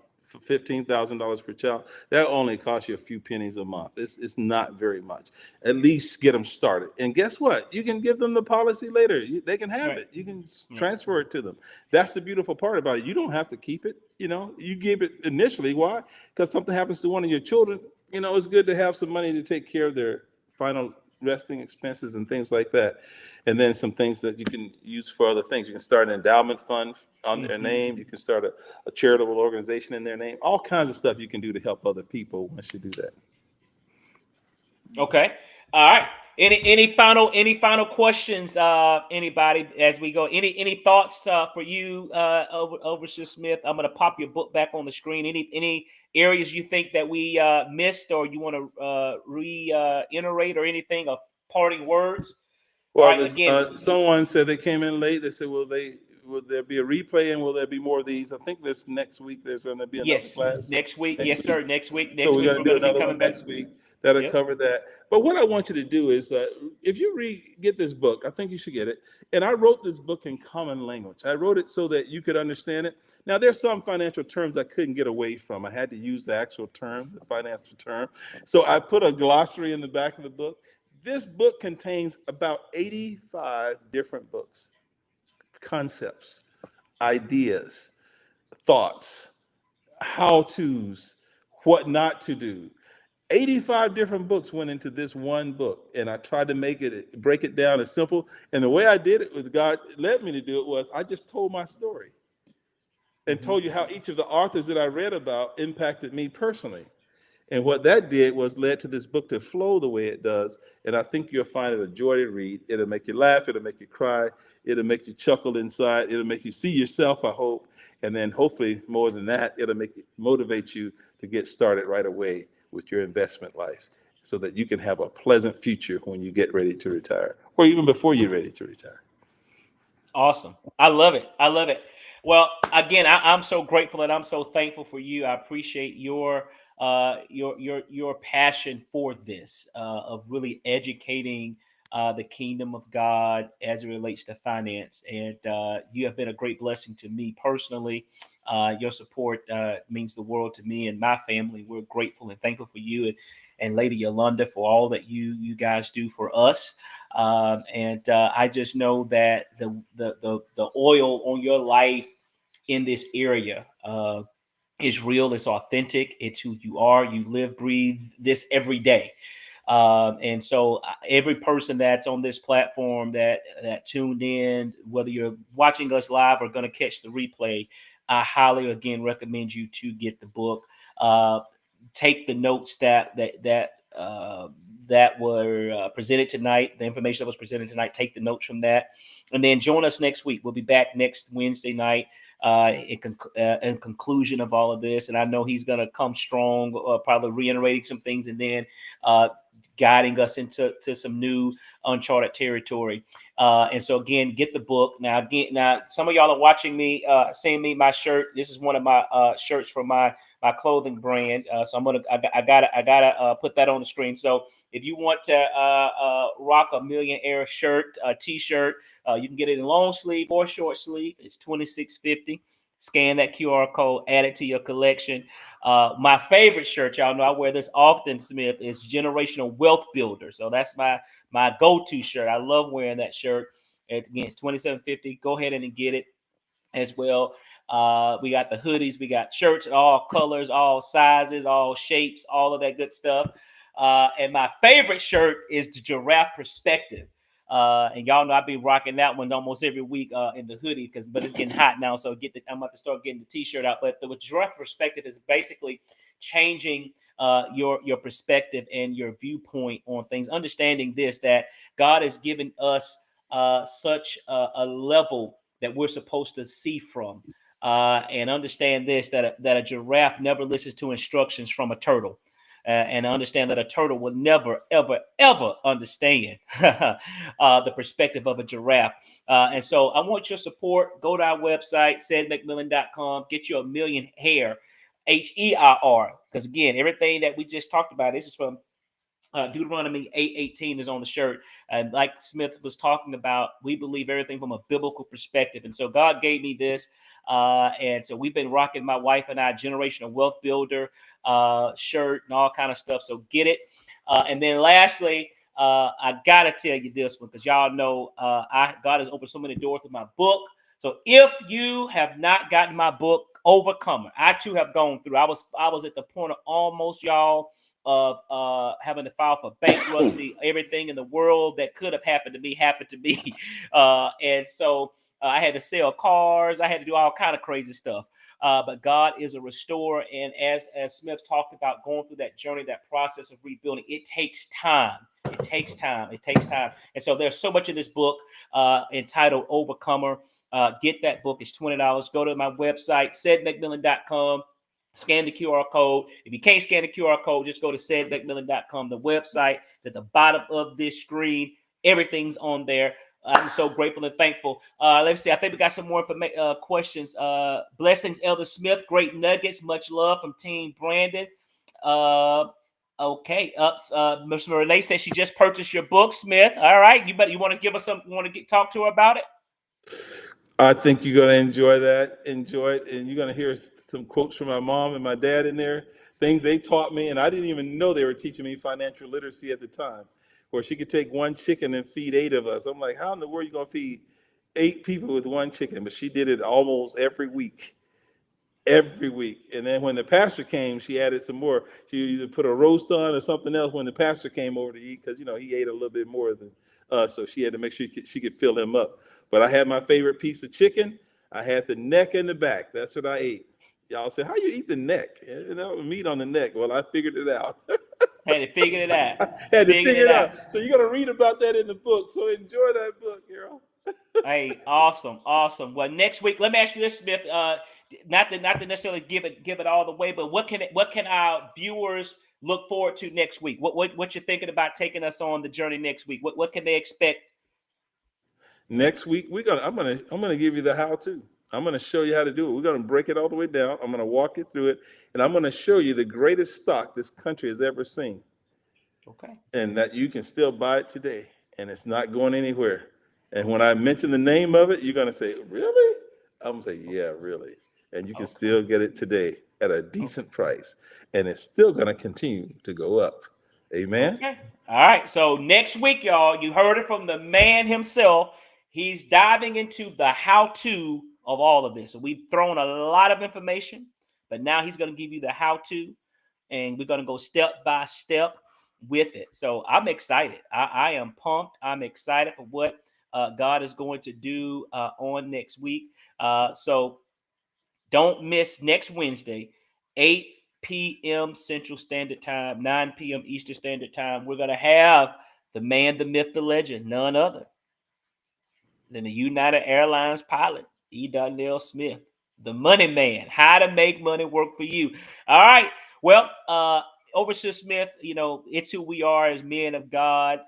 $15,000 per child, that only costs you a few pennies a month. It's not very much. At least get them started. And guess what? You can give them the policy later. They can have Right. it. You can Right. transfer it to them. That's the beautiful part about it. You don't have to keep it. You give it initially. Why? Because something happens to one of your children. It's good to have some money to take care of their final resting expenses and things like that. And then some things that you can use for other things. You can start an endowment fund on their Hmm. name. You can start a charitable organization in their name. All kinds of stuff you can do to help other people once you do that. Okay. All right. Any final questions? Anybody as we go? Any thoughts for you, Overseer Smith? I'm gonna pop your book back on the screen. Any areas you think that we missed, or you want to reiterate, or anything of parting words? All Well, right. Again, someone said they came in late. They said, will there be a replay and will there be more of these? I think this next week there's going to be another yes. class Next week, next yes, week. sir. Next week, So next we're week going we're to do gonna be another coming one back. next week that'll Yep. cover that. But what I want you to do is, if you get this book, I think you should get it. And I wrote this book in common language. I wrote it so that you could understand it. Now, there's some financial terms I couldn't get away from. I had to use the actual term, the financial term. So I put a glossary in the back of the book. This book contains about 85 different books, concepts, ideas, thoughts, how to's, what not to do. 85 different books went into this one book, and I tried to break it down as simple. And the way I did it, with God led me to do it, was I just told my story and Hmm. told you how each of the authors that I read about impacted me personally. And what that did was led to this book to flow the way it does. And I think you'll find it a joy to read. It'll make you laugh. It'll make you cry. It'll make you chuckle inside. It'll make you see yourself, I hope. And then hopefully more than that, it'll motivate you to get started right away with your investment life so that you can have a pleasant future when you get ready to retire or even before you're ready to retire. Awesome. I love it. I love it. Well, again, I'm so grateful and I'm so thankful for you. I appreciate your passion for this, of really educating the kingdom of God as it relates to finance. And you have been a great blessing to me personally. Your support means the world to me and my family. We're grateful and thankful for you and Lady Yolanda for all that you guys do for us. And I just know that the oil on your life in this area is real. It's authentic. It's who you are. You live, breathe this every day. And so every person that's on this platform that tuned in, whether you're watching us live or going to catch the replay, I highly again recommend you to get the book. Uh, Take the notes that were presented tonight, the information that was presented tonight. Take the notes from that, and then join us next week. We'll be back next Wednesday night in conclusion of all of this. And I know he's going to come strong, probably reiterating some things, and then uh, guiding us into some new uncharted territory. And so again, get the book now. Again, now some of y'all are watching me, seeing me my shirt. This is one of my shirts from my clothing brand. So I gotta put that on the screen. So if you want to rock a millionaire shirt, t-shirt, you can get it in long sleeve or short sleeve. It's $26.50. Scan that QR code, add it to your collection. My favorite shirt, y'all know I wear this often, Smith, is Generational Wealth Builder. So that's my go-to shirt. I love wearing that shirt. Again, it's $27.50. Go ahead and get it as well. We got the hoodies, we got shirts, all colors, all sizes, all shapes, all of that good stuff. And my favorite shirt is the Giraffe Perspective. And y'all know I be rocking that one almost every week in the hoodie but it's getting hot now, so I'm about to start getting the t-shirt out. But the Giraffe Perspective is basically changing your perspective and your viewpoint on things. Understanding this, that God has given us such a level that we're supposed to see from. And understand this, that a giraffe never listens to instructions from a turtle. and understand that a turtle will never, ever, ever understand the perspective of a giraffe. And so I want your support. Go to our website, saidmcmillan.com. Get you a million hair, HEIR. Because again, everything that we just talked about, this is from Deuteronomy 8:18 is on the shirt. And like Smith was talking about, we believe everything from a biblical perspective. And so God gave me this. And so we've been rocking, my wife and I, generational wealth builder shirt and all kind of stuff. So get it. And then lastly, I gotta tell you this one, because y'all know God has opened so many doors with my book. So if you have not gotten my book, Overcomer, I too have gone through. I was at the point of almost, y'all, of having to file for bankruptcy. Everything in the world that could have happened to me happened to me. And so I had to sell cars. I had to do all kind of crazy stuff. But God is a restorer. And as Smith talked about, going through that journey, that process of rebuilding, it takes time. It takes time. It takes time. And so there's so much in this book entitled Overcomer. Get that book. It's $20. Go to my website, saidmcmillan.com. Scan the QR code. If you can't scan the QR code, just go to saidmcmillan.com. The website is at the bottom of this screen. Everything's on there. I'm so grateful and thankful. Let's see. I think we got some more questions. Blessings, Elder Smith. Great nuggets. Much love from Team Brandon. Okay. Ms. Renee says she just purchased your book, Smith. All right. You want to give us some? You want to talk to her about it? I think you're going to enjoy that, enjoy it, and you're going to hear some quotes from my mom and my dad in there, things they taught me, and I didn't even know they were teaching me financial literacy at the time, where she could take one chicken and feed 8 of us. I'm like, how in the world are you going to feed 8 people with one chicken? But she did it almost every week. And then when the pastor came, she added some more. She either put a roast on or something else when the pastor came over to eat, because he ate a little bit more than us, so she had to make sure she could fill him up. But I had my favorite piece of chicken. I had the neck and the back. That's what I ate. Y'all said, how you eat the neck? Meat on the neck. Well, I figured it out. Had to figure it out. Had to Figured figure it it out. out. So you're going to read about that in the book. So enjoy that book, girl. Hey, awesome, awesome. Well, next week, let me ask you this, Smith. Not to necessarily give it all the way, but what can our viewers look forward to next week? What you're thinking about taking us on the journey next week? What can they expect? Next week, I'm gonna give you the how-to. I'm gonna show you how to do it. We're gonna break it all the way down. I'm gonna walk you through it, and I'm gonna show you the greatest stock this country has ever seen, Okay. and that you can still buy it today, and it's not going anywhere. And when I mention the name of it, you're gonna say, "Really?" I'm gonna say, "Yeah, really." And you can Okay. still get it today at a Okay. decent price, and it's still gonna continue to go up. Amen. Okay. All right. So next week, y'all, you heard it from the man himself. He's diving into the how-to of all of this. So we've thrown a lot of information, but now he's going to give you the how-to, and we're going to go step by step with it. So I'm excited. I am pumped. I'm excited for what God is going to do on next week. So don't miss next Wednesday, 8 p.m. Central Standard Time, 9 p.m. Eastern Standard Time. We're going to have the man, the myth, the legend, none other than the United Airlines pilot, Donnell Smith, the money man, how to make money work for you. All right. Well, Overseer Smith, it's who we are as men of God.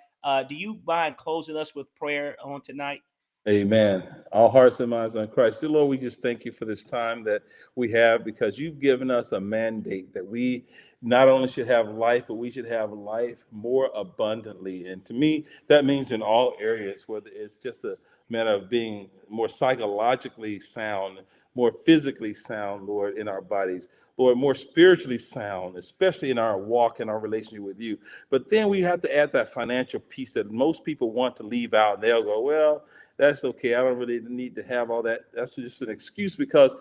Do you mind closing us with prayer on tonight? Amen. Our hearts and minds on Christ. Dear Lord, we just thank you for this time that we have, because you've given us a mandate that we not only should have life, but we should have life more abundantly. And to me, that means in all areas, whether it's just a matter of being more psychologically sound, more physically sound, Lord, in our bodies, Lord, more spiritually sound, especially in our walk and our relationship with you. But then we have to add that financial piece that most people want to leave out. And they'll go, well, that's okay. I don't really need to have all that. That's just an excuse, because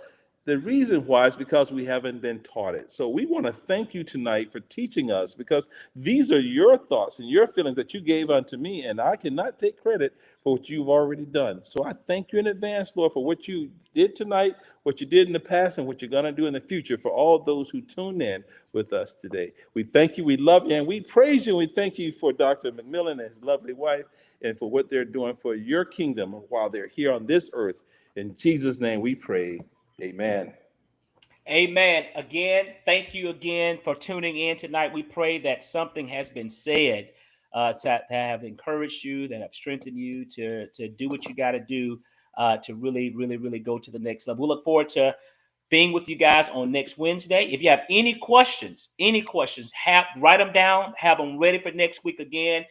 the reason why is because we haven't been taught it. So we want to thank you tonight for teaching us, because these are your thoughts and your feelings that you gave unto me, and I cannot take credit for what you've already done. So I thank you in advance, Lord, for what you did tonight, what you did in the past, and what you're going to do in the future for all those who tune in with us today. We thank you, we love you, and we praise you. We thank you for Dr. McMillan and his lovely wife, and for what they're doing for your kingdom while they're here on this earth. In Jesus' name we pray. Amen. Amen. Again, thank you again for tuning in tonight. We pray that something has been said that have encouraged you, that have strengthened you to do what you got to do to really, really, really go to the next level. We look forward to being with you guys on next Wednesday. If you have any questions, write them down, have them ready for next week again.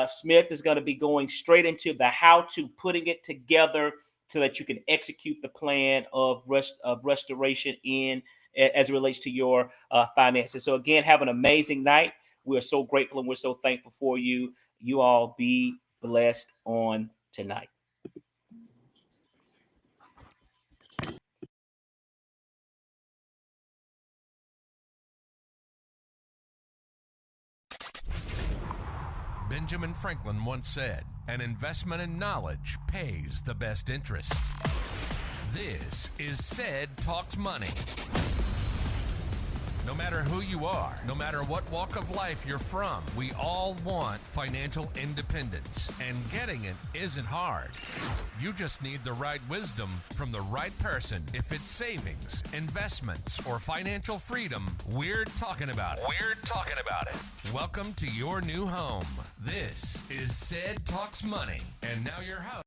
Smith is going to be going straight into the how to, putting it together so that you can execute the plan of restoration as it relates to your finances. So again, have an amazing night. We're so grateful and we're so thankful for you. You all be blessed on tonight. Benjamin Franklin once said, "An investment in knowledge pays the best interest." This is Said Talks Money. No matter who you are, no matter what walk of life you're from, we all want financial independence, and getting it isn't hard. You just need the right wisdom from the right person. If it's savings, investments, or financial freedom, we're talking about it. Welcome to your new home. This is Said Talks Money, and now your host,